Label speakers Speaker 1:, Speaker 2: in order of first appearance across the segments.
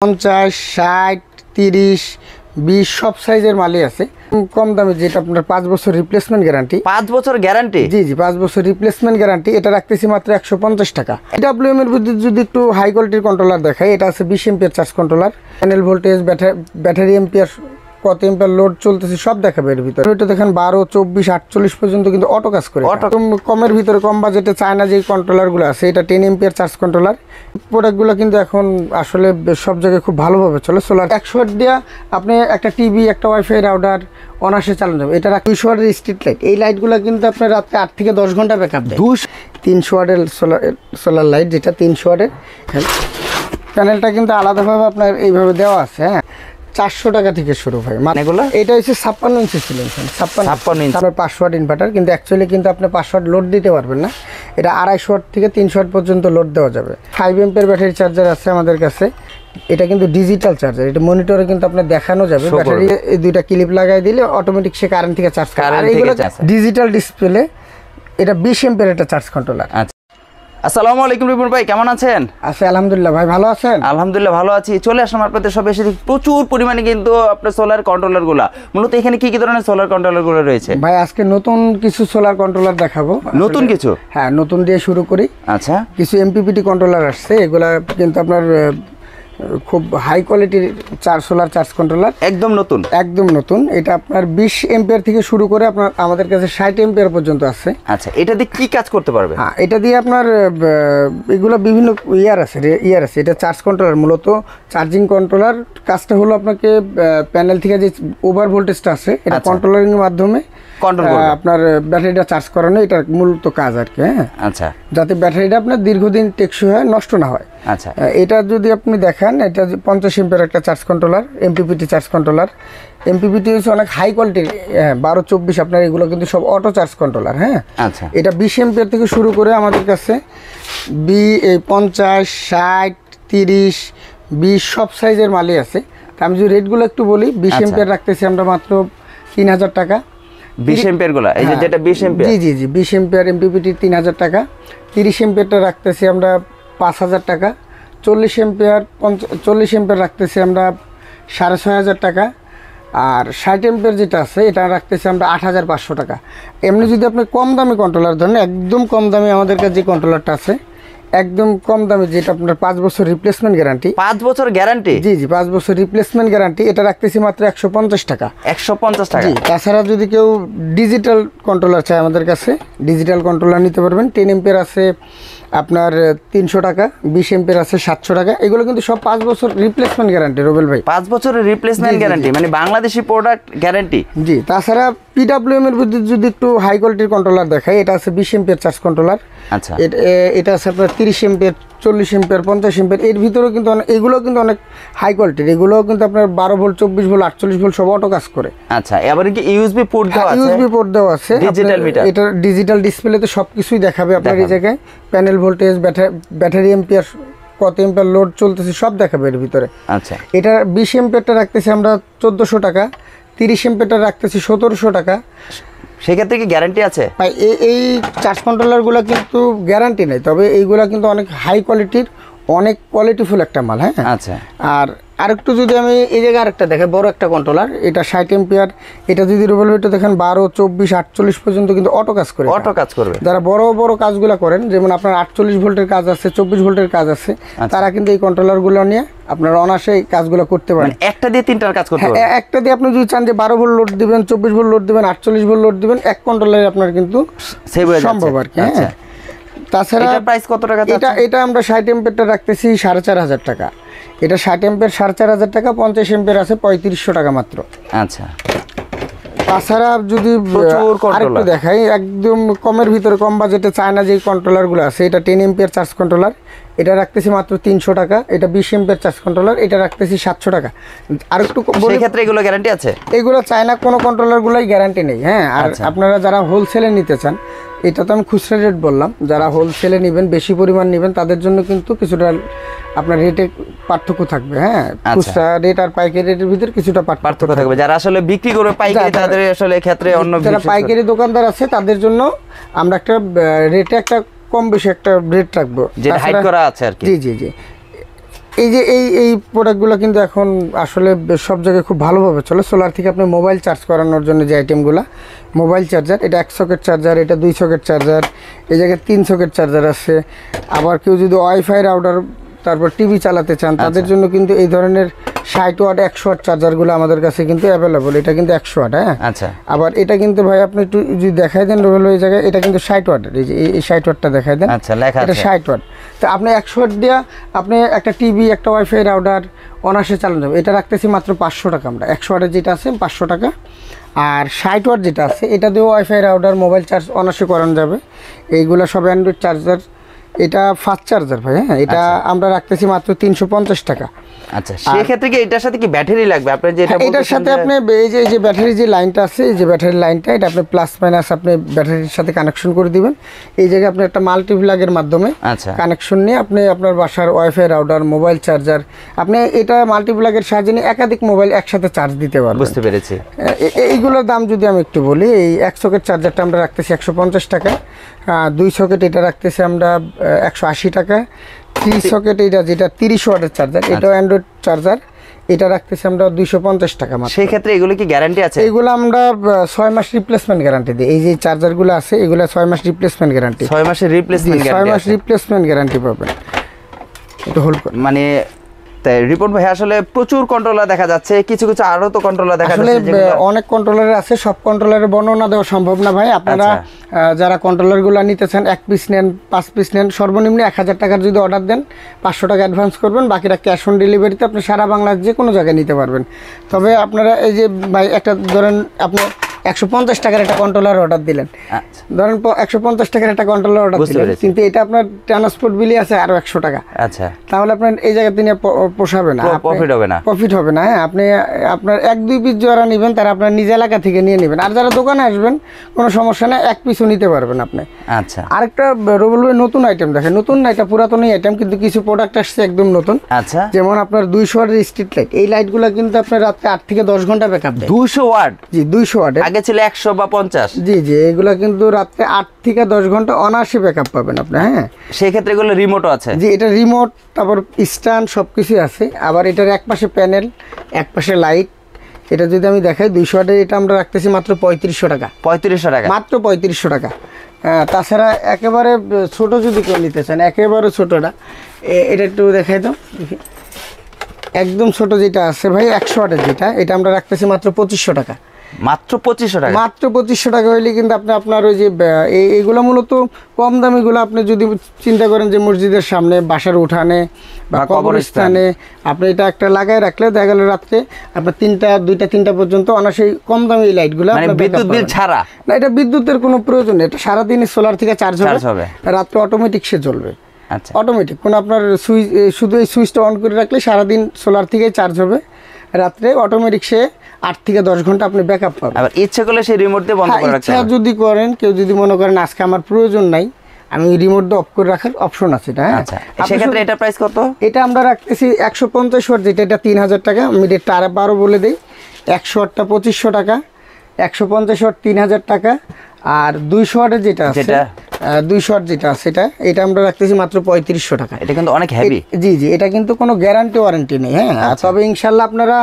Speaker 1: 50, 60, 30, 20 সব সাইজের মালই আছে। কম দামে যেটা আপনার 5 বছর রিপ্লেসমেন্ট গ্যারান্টি।
Speaker 2: 5 বছর গ্যারান্টি?
Speaker 1: জি জি, 5 বছর রিপ্লেসমেন্ট গ্যারান্টি। এটা রাখতেছি মাত্র 150 টাকা। ডাব্লিউএম এর ভিতরে যদি একটু হাই কোয়ালিটির কন্ট্রোলার দেখাই, এটা আছে 20 ampere charge controller, panel voltage, battery ampere, কত এম্পিয়ার লোড চলতেছে সব দেখাবে এর ভিতরে। এটা দেখেন 12, 24, 48 পর্যন্ত কিন্তু অটো কাজ করে। কমের ভিতরে, কম বাজেটে চায়না যে কন্ট্রোলারগুলো আছে, এটা 10 এম্পিয়ার চার্জ কন্ট্রোলার। প্রোডাক্টগুলো কিন্তু এখন আসলে সব জায়গায় খুব ভালোভাবে চলে। সোলার 100 ওয়াট দিয়ে আপনি একটা টিভি, একটা ওয়াইফাই রাউটার অনায়াসে চালানো যাবে। এটা 200 ওয়াটের স্ট্রিট লাইট। এই লাইটগুলো কিন্তু আপনার রাত্রে 8 থেকে 10 ঘন্টা ব্যাকআপ দেয়। 300 ওয়াটের সোলার লাইট, যেটা 300 ওয়াটের প্যানেলটা কিন্তু আলাদাভাবে আপনার এইভাবে দেওয়া আছে। হ্যাঁ, 400 টাকা থেকে শুরু হয়। মানে এগুলো, এটা হচ্ছে 56 ইঞ্চি সিলিংফ্যান, 56 ইঞ্চি। আপনার 500 ওয়াট ইনভার্টার, কিন্তু অ্যাকচুয়ালি কিন্তু আপনি 500 ওয়াট লোড দিতে পারবেন না। এটা 250 ওয়াট থেকে 300 ওয়াট পর্যন্ত লোড দেওয়া যাবে। 5 এম্পিয়ার ব্যাটারি চার্জার আছে আমাদের কাছে। এটা কিন্তু ডিজিটাল চার্জার, এটা মনিটরে কিন্তু আপনার দেখানো যাবে। ব্যাটারি এই দুইটা ক্লিপ লাগাই দিলে অটোমেটিক সে কারেন্ট থেকে চার্জ করে। আর এগুলো ডিজিটাল ডিসপ্লে। এটা 20 এম্পিয়ার একটা চার্জ কন্ট্রোলার।
Speaker 2: আসসালামু আলাইকুম রিপন ভাই, কেমন আছেন?
Speaker 1: আছি আলহামদুলিল্লাহ। ভাই ভালো আছেন?
Speaker 2: আলহামদুলিল্লাহ ভালো আছি। চলে আসলাম আপনাদের সব এসে প্রচুর পরিমাণে কিন্তু আপনার সোলার কন্ট্রোলারগুলো। মূলত এখানে কি কি ধরনের সোলার কন্ট্রোলারগুলো রয়েছে?
Speaker 1: ভাই আজকে নতুন কিছু সোলার কন্ট্রোলার দেখাবো।
Speaker 2: নতুন কিছু?
Speaker 1: হ্যাঁ, নতুন দিয়ে শুরু করি।
Speaker 2: আচ্ছা,
Speaker 1: কিছু এমপিপিটি কন্ট্রোলার আসছে। এগুলা কিন্তু আপনার খুব হাই কোয়ালিটির সোলার চার্জ কন্ট্রোলার, একদম নতুন, একদম নতুন। এটা আপনার 20 এম্পিয়ার থেকে শুরু করে আপনার আমাদের কাছে 60 এম্পিয়ার পর্যন্ত আছে।
Speaker 2: আচ্ছা, এটা দিয়ে কি কাজ করতে পারবে?
Speaker 1: হ্যাঁ, এটা দিয়ে আপনার এগুলো বিভিন্ন ইয়ার আছে। এটা চার্জ কন্ট্রোলার, মূলত চার্জিং কন্ট্রোলার। কাজটা হলো আপনাকে প্যানেল থেকে যে ওভার ভোল্টেজটা আছে, এটা কন্ট্রোলারিং এর মাধ্যমে আপনার ব্যাটারিটা চার্জ করানো, এটা মূলত কাজ আর কি। হ্যাঁ, আচ্ছা, যাতে ব্যাটারিটা আপনার দীর্ঘদিন টেকসই হয়, নষ্ট না হয়। আচ্ছা, এটা যদি আপনি দেখেন, এটা 50 এম্পিয়ার একটা charge controller, MPPT charge controller. MPPT হচ্ছে অনেক হাই কোয়ালিটির। 12, 24 আপনার এগুলো কিন্তু সব অটো চার্জ কন্ট্রোলার। হ্যাঁ, আচ্ছা, এটা 20 এম্পিয়ার থেকে শুরু করে আমাদের কাছে 50, 60, 30, 20 সব সাইজের মালই আছে। আমি যদি রেটগুলো একটু বলি, 20 এম্পিয়ার রাখতেছি আমরা মাত্র 3000 টাকা।
Speaker 2: 20 এম্পিয়ার গুলো, এই যে যেটা 20 এম্পিয়ার,
Speaker 1: জি জি জি, 20 এম্পিয়ার এমপিপিটি 3000 টাকা। 30 এম্পিয়ারটা রাখতেছি আমরা 5000 টাকা। 40 এম্পিয়ার রাখতেছি আমরা 6500 টাকা। আর 60 এম্পিয়ার যেটা আছে, এটা রাখতেছি আমরা 8500 টাকা। এমনি যদি আপনি কম দামি কন্ট্রোলার ধরেন, একদম কম দামি আমাদের কাছে যে কন্ট্রোলারটা আছে, একদম কম দামে, যেটা আপনার 5 বছর রিপ্লেসমেন্ট গ্যারান্টি।
Speaker 2: 5 বছর গ্যারান্টি? জি
Speaker 1: জি, 5 বছর রিপ্লেসমেন্ট গ্যারান্টি। এটা রাখতেছি মাত্র 150 টাকা।
Speaker 2: 150 টাকা? জি।
Speaker 1: তাছাড়া যদি কেউ ডিজিটাল কন্ট্রোলার চায়, আমাদের কাছে ডিজিটাল কন্ট্রোলার নিতে পারবেন। 10 এম্পিয়ার আছে আপনার 300 টাকা, 20 এম্পিয়ার আছে 700 টাকা। এগুলো কিন্তু সব 5 বছর রিপ্লেসমেন্ট গ্যারান্টি। রুবেল ভাই,
Speaker 2: 5 বছরের রিপ্লেসমেন্ট গ্যারান্টি, মানে বাংলাদেশি প্রোডাক্ট গ্যারান্টি?
Speaker 1: জি। তাছাড়া পিডব্লিউএম এর ভিতরে যদি একটু হাই কোয়ালিটির কন্ট্রোলার দেখাই, এটা আছে 20 এম্পিয়ার চার্জ কন্ট্রোলার। আচ্ছা, এটা আছে আপনার 30 এম্পিয়ার, 40 এম্পিয়ার, 50 এম্পিয়ার। এর ভিতরেও কিন্তু এগুলো কিন্তু অনেক হাই কোয়ালিটির। এগুলোও কিন্তু আপনার 12 ভোল্ট, 24 ভোল্ট, 48 ভোল্ট সব অটো কাজ করে।
Speaker 2: আচ্ছা, এবার কি ইউএসবি পোর্ট দেওয়া আছে?
Speaker 1: ইউএসবি পোর্ট দেওয়া আছে।
Speaker 2: ডিজিটাল মিটার,
Speaker 1: এটা ডিজিটাল ডিসপ্লেতে সবকিছুই দেখাবে আপনার। এই জায়গায় প্যানেল ভোল্টেজ, ব্যাটারি এম্পিয়ার, কত এম্পিয়ার লোড চলতেছে সব দেখাবে এর ভিতরে। আচ্ছা, এটা 20 এম্পিয়ারটা রাখতেছি আমরা 1400 টাকা। 30 এম্পিয়ারটা রাখতেছি 1700 টাকা।
Speaker 2: সেক্ষেত্রে কি গ্যারান্টি আছে?
Speaker 1: ভাই এই চার্জ কন্ট্রোলারগুলো কিন্তু গ্যারান্টি নেই, তবে এইগুলো কিন্তু অনেক হাই কোয়ালিটির, অনেক কোয়ালিটিফুল একটা মাল। হ্যাঁ, আচ্ছা। আর আরেকটু যদি আমি এই জায়গায় আরেকটা দেখাই, বড় একটা কন্ট্রোলার, এটা 60 এম্পিয়ার। এটা যদি রুবেল ভাইটা দেখেন 12, 24, 48 পর্যন্ত কিন্তু অটো কাজ করে।
Speaker 2: অটো কাজ করবে।
Speaker 1: যারা বড় বড় কাজগুলো করেন, যেমন আপনার 48 ভোল্টের কাজ আছে, 24 ভোল্টের কাজ আছে, তারা কিন্তু এই কন্ট্রোলারগুলো নিয়ে আপনার অনায়াসে এই কাজগুলো করতে পারেন।
Speaker 2: একটা দিয়ে তিনটার কাজ করতে পারবেন।
Speaker 1: একটা দিয়ে আপনি যদি চান যে 12 ভোল্ট লোড দিবেন, 24 ভোল্ট লোড দিবেন, 48 ভোল্ট লোড দিবেন, এক কন্ট্রোলারে আপনার কিন্তু সম্ভব আর কি। হ্যাঁ, তাছাড়া
Speaker 2: এটার প্রাইস কত টাকা?
Speaker 1: এটা আমরা 60 এম্পিয়ারটা রাখতেছি 4500 টাকা। এটা 60 এম্পিয়ার 4500 টাকা। 50 এম্পিয়ার আছে 3500 টাকা মাত্র। আচ্ছা, তাছাড়া যদি আরেকটু দেখাই, একদম কমের ভিতরে, কম বাজেটে চায়না যে কন্ট্রোলারগুলো আছে, এটা 10 এম্পিয়ার চার্জ কন্ট্রোলার। এটা রাখতেছি মাত্র 300 টাকা। এটা 20 এম্পিয়ার চার্জ কন্ট্রোলার, এটা রাখতেছি 700 টাকা। আর একটু
Speaker 2: সেই ক্ষেত্রে এগুলো গ্যারান্টি আছে?
Speaker 1: এগুলো চায়না কোনো কন্ট্রোলারগুলোই গ্যারান্টি নেই। হ্যাঁ, আর আপনারা যারা হোলসেলে নিতে চান, এটা তো আমি খুচরা রেট বললাম, যারা হোলসেলে নেবেন, বেশি পরিমাণ নেবেন, তাদের জন্য কিন্তু কিছুটা আপনার রেটে পার্থক্য থাকবে। হ্যাঁ, খুচরা রেট আর পাইকারি রেটের ভিতরে কিছুটা পার্থক্য থাকবে।
Speaker 2: যারা আসলে বিক্রি করে পাইকারি, তাদের আসলে ক্ষেত্রে অন্য,
Speaker 1: যারা পাইকারি দোকানদার আছে, তাদের জন্য আমরা একটা রেটে একটা কম বেশি একটা রেট রাখবো,
Speaker 2: যেটা হাইড করা আছে আর কি।
Speaker 1: জি জি জি। এই প্রোডাক্টগুলো কিন্তু এখন আসলে সব জায়গায় খুব ভালোভাবে চলে। সোলার থেকে আপনি মোবাইল চার্জ করানোর জন্য যে আইটেমগুলো, মোবাইল চার্জার, এটা 1 সকেট চার্জার, এটা 2 সকেট চার্জার, এই জায়গায় 3 সকেট চার্জার আছে। আবার কেউ যদি ওয়াইফাই রাউটার তারপর টিভি চালাতে চান তাদের জন্য কিন্তু এই ধরনের 60 ওয়াট 100 ওয়াট চার্জারগুলো আমাদের কাছে কিন্তু অ্যাভেলেবল। এটা কিন্তু 100 ওয়াট, হ্যাঁ।
Speaker 2: আচ্ছা,
Speaker 1: আবার এটা কিন্তু ভাই আপনি একটু যদি দেখাই দেন রোবেল এই জায়গায়, এটা কিন্তু 60 ওয়াটের, এই যে এই 60 ওয়াটটা দেখাই দেন।
Speaker 2: আচ্ছা, লেখা
Speaker 1: এটা
Speaker 2: আছে
Speaker 1: 60 ওয়াট। তো আপনি 100 ওয়াট দিয়া আপনি একটা টিভি, একটা ওয়াইফাই রাউটার অনায়াসে চালানো যাবে। এটা রাখতেছি মাত্র 500 টাকা আমরা। 100 ওয়াটের যেটা আছে 500 টাকা, আর 60 ওয়াট যেটা আছে এটা দিয়েও ওয়াইফাই রাউটার মোবাইল চার্জ অনায়াসে করানো যাবে। এইগুলো সব অ্যান্ড্রয়েড চার্জার। এটা ফাস্ট চার্জার ভাই, হ্যাঁ। এটা আমরা রাখতেছি মাত্র 350 টাকা।
Speaker 2: আচ্ছা, সেই ক্ষেত্রে কি এটার সাথে কি ব্যাটারি লাগবে আপনি যেটা বলতেছেন?
Speaker 1: এটার সাথে আপনি এই যে ব্যাটারি যে লাইনটা আছে, এই যে ব্যাটারি লাইনটা, এটা আপনি প্লাস মাইনাস আপনি ব্যাটারির সাথে কানেকশন করে দিবেন। এই জায়গায় আপনি একটা মাল্টিপ্লাগের মাধ্যমে
Speaker 2: আচ্ছা
Speaker 1: কানেকশন নিয়ে আপনি আপনার বাসার ওয়াইফাই রাউটার, মোবাইল চার্জার, আপনি এটা মাল্টিপ্লাগের সাহায্যে নিয়ে একাধিক মোবাইল একসাথে চার্জ দিতে পারবেন।
Speaker 2: বুঝতে পেরেছি।
Speaker 1: এইগুলোর দাম যদি আমি একটু বলি, এই 1 সকেট চার্জারটা আমরা রাখতেছি 150 টাকা, 2 সকেট এটা রাখতেছি আমরা 180 টাকা, 3 সকেট এটা যেটা 30 ওয়াটের চার্জার, এটাও অ্যান্ড্রয়েড চার্জার, এটা রাখতেছি আমরা 250 টাকা মাত্র।
Speaker 2: সেই ক্ষেত্রে এগুলো কি গ্যারান্টি আছে?
Speaker 1: এগুলো আমরা 6 মাস রিপ্লেসমেন্ট গ্যারান্টি দিই। এই যে চার্জারগুলো আছে এগুলো 6 মাস রিপ্লেসমেন্ট গ্যারান্টি।
Speaker 2: 6 মাসের রিপ্লেসমেন্ট
Speaker 1: 6
Speaker 2: গ্যারান্টি
Speaker 1: মাস রিপ্লেসমেন্ট গ্যারান্টি পাবেন। এটা হোল্ড করে
Speaker 2: মানে তাই রিপোর্ট ভাই আসলে প্রচুর কন্ট্রোলার দেখা যাচ্ছে, কিছু কিছু আরো তো কন্ট্রোলার দেখা
Speaker 1: আসলে
Speaker 2: যাচ্ছে যেগুলো
Speaker 1: অনেক কন্ট্রোলার আছে, সব কন্ট্রোলারের বর্ণনা দেওয়া সম্ভব না ভাই। আপনারা যারা কন্ট্রোলারগুলো নিতে চান 1 পিস নেন, 5 পিস নেন, সর্বনিম্ন 1000 টাকার যদি অর্ডার দেন 500 টাকা অ্যাডভান্স করবেন, বাকিটা ক্যাশ অন ডেলিভারিতে আপনি সারা বাংলাদেশ যে কোনো জায়গায় নিতে পারবেন। তবে আপনারা এই যে ভাই একটা ধরেন আপনি 150 টাকার একটা কন্ট্রোলার অর্ডার দিলেন,
Speaker 2: আচ্ছা
Speaker 1: ধরেন 150 টাকার একটা কন্ট্রোলার অর্ডার
Speaker 2: বুঝতে
Speaker 1: দিলেন,
Speaker 2: পেরেছি।
Speaker 1: কিন্তু এটা আপনার ট্রান্সপোর্ট বিলি আছে আরো 100 টাকা,
Speaker 2: আচ্ছা
Speaker 1: তাহলে আপনার এই জায়গায় তিনি পোষাবে না,
Speaker 2: প্রফিট হবে না।
Speaker 1: প্রফিট হবে না। হ্যাঁ, আপনি আপনার 1-2 পিস যারা নেবেন তারা আপনার নিজ এলাকা থেকে নিয়ে নেবেন, আর যারা দোকানে আসবেন কোনো সমস্যা নেই, 1 পিসও নিতে পারবেন আপনি।
Speaker 2: আচ্ছা
Speaker 1: আরেকটা রোবেল ভাই নতুন আইটেম দেখেন, নতুন না, এটা পুরাতনই আইটেম, কিন্তু কিছু প্রোডাক্ট আসছে একদম নতুন।
Speaker 2: আচ্ছা,
Speaker 1: যেমন আপনার 200 ওয়াটের স্ট্রিট লাইট, এই লাইটগুলো কিন্তু আপনার রাত্রে 8 থেকে 10 ঘন্টা ব্যাকআপ দেয়।
Speaker 2: 200 ওয়াট?
Speaker 1: জি 200 ওয়াটের,
Speaker 2: আগে ছিল 100 বা 50।
Speaker 1: জি জি, এগুলো কিন্তু রাত্রে 8 থেকে 10 ঘন্টা অনায়াসে ব্যাকআপ পাবেন আপনি। হ্যাঁ,
Speaker 2: সেই ক্ষেত্রে এগুলো রিমোটও আছে?
Speaker 1: জি, এটা রিমোট, তারপর স্ট্যান্ড সব কিছুই আছে। আবার এটার এক পাশে প্যানেল, এক পাশে লাইট। এটা যদি আমি দেখাই 200 ওয়াটের, এটা আমরা রাখতেছি মাত্র 3500 টাকা।
Speaker 2: 3500 টাকা
Speaker 1: মাত্র 3500 টাকা। হ্যাঁ, তাছাড়া একেবারে ছোট যদি কেউ নিতে চান, একেবারে ছোটটা, এটা একটু দেখাই দাও। একদম ছোট যেটা আছে ভাই 100 ওয়াটের যেটা, এটা আমরা রাখতেছি মাত্র 2500 টাকা।
Speaker 2: মাত্র 2500 টাকা?
Speaker 1: মাত্র 2500 টাকা হইলে কিন্তু আপনি আপনার ওই যে এইগুলো মূলত কম দামিগুলো আপনি যদি চিন্তা করেন যে মসজিদের সামনে, বাসার উঠানে বা কবরস্থানে আপনি এটা একটা লাগাই রাখলে দেখা গেল রাত্রে আপনার 2টা-3টা পর্যন্ত অনায়াসেই কম দামি এই লাইটগুলো
Speaker 2: মানে বিদ্যুৎ বিল ছাড়া? না,
Speaker 1: এটা বিদ্যুতের কোনো প্রয়োজন নেই, এটা সারাদিনই সোলার থেকে চার্জ হবে, রাত্রে অটোমেটিক সে জ্বলবে।
Speaker 2: আচ্ছা,
Speaker 1: অটোমেটিক, কোনো আপনার সুইচ, শুধু এই সুইচটা অন করে রাখলে সারাদিন সোলার থেকেই চার্জ হবে, রাত্রে অটোমেটিক সে 8 থেকে 10 ঘন্টা আপনি ব্যাকআপ পাবেন।
Speaker 2: আবার ইচ্ছা করলে সেই রিমোট দিয়ে বন্ধ করে রাখতে
Speaker 1: ইচ্ছা
Speaker 2: হবে?
Speaker 1: যদি করেন, কেউ যদি মনে করেন আজকে আমার প্রয়োজন নাই, আমি রিমোট দিয়ে অফ করে রাখার অপশন আছে এটা। হ্যাঁ,
Speaker 2: আচ্ছা, সেক্ষেত্রে এটা প্রাইস কত?
Speaker 1: এটা আমরা রাখতেছি 150 ওয়াট যেটা, এটা 3000 টাকা। আমি রেটটা আরও বলে দিই, 100 ওয়াটটা 2500 টাকা, 150 ওয়াট 3000 টাকা, আর 200 ওয়াটের যেটা আছে, 200 ওয়াট যেটা আছে এটা আমরা রাখতেছি মাত্র 3500 টাকা।
Speaker 2: এটা কিন্তু অনেক হেভি।
Speaker 1: জি জি, এটা কিন্তু কোনো গ্যারান্টি ওয়ারেন্টি নেই। হ্যাঁ, তবে ইনশাল্লাহ আপনারা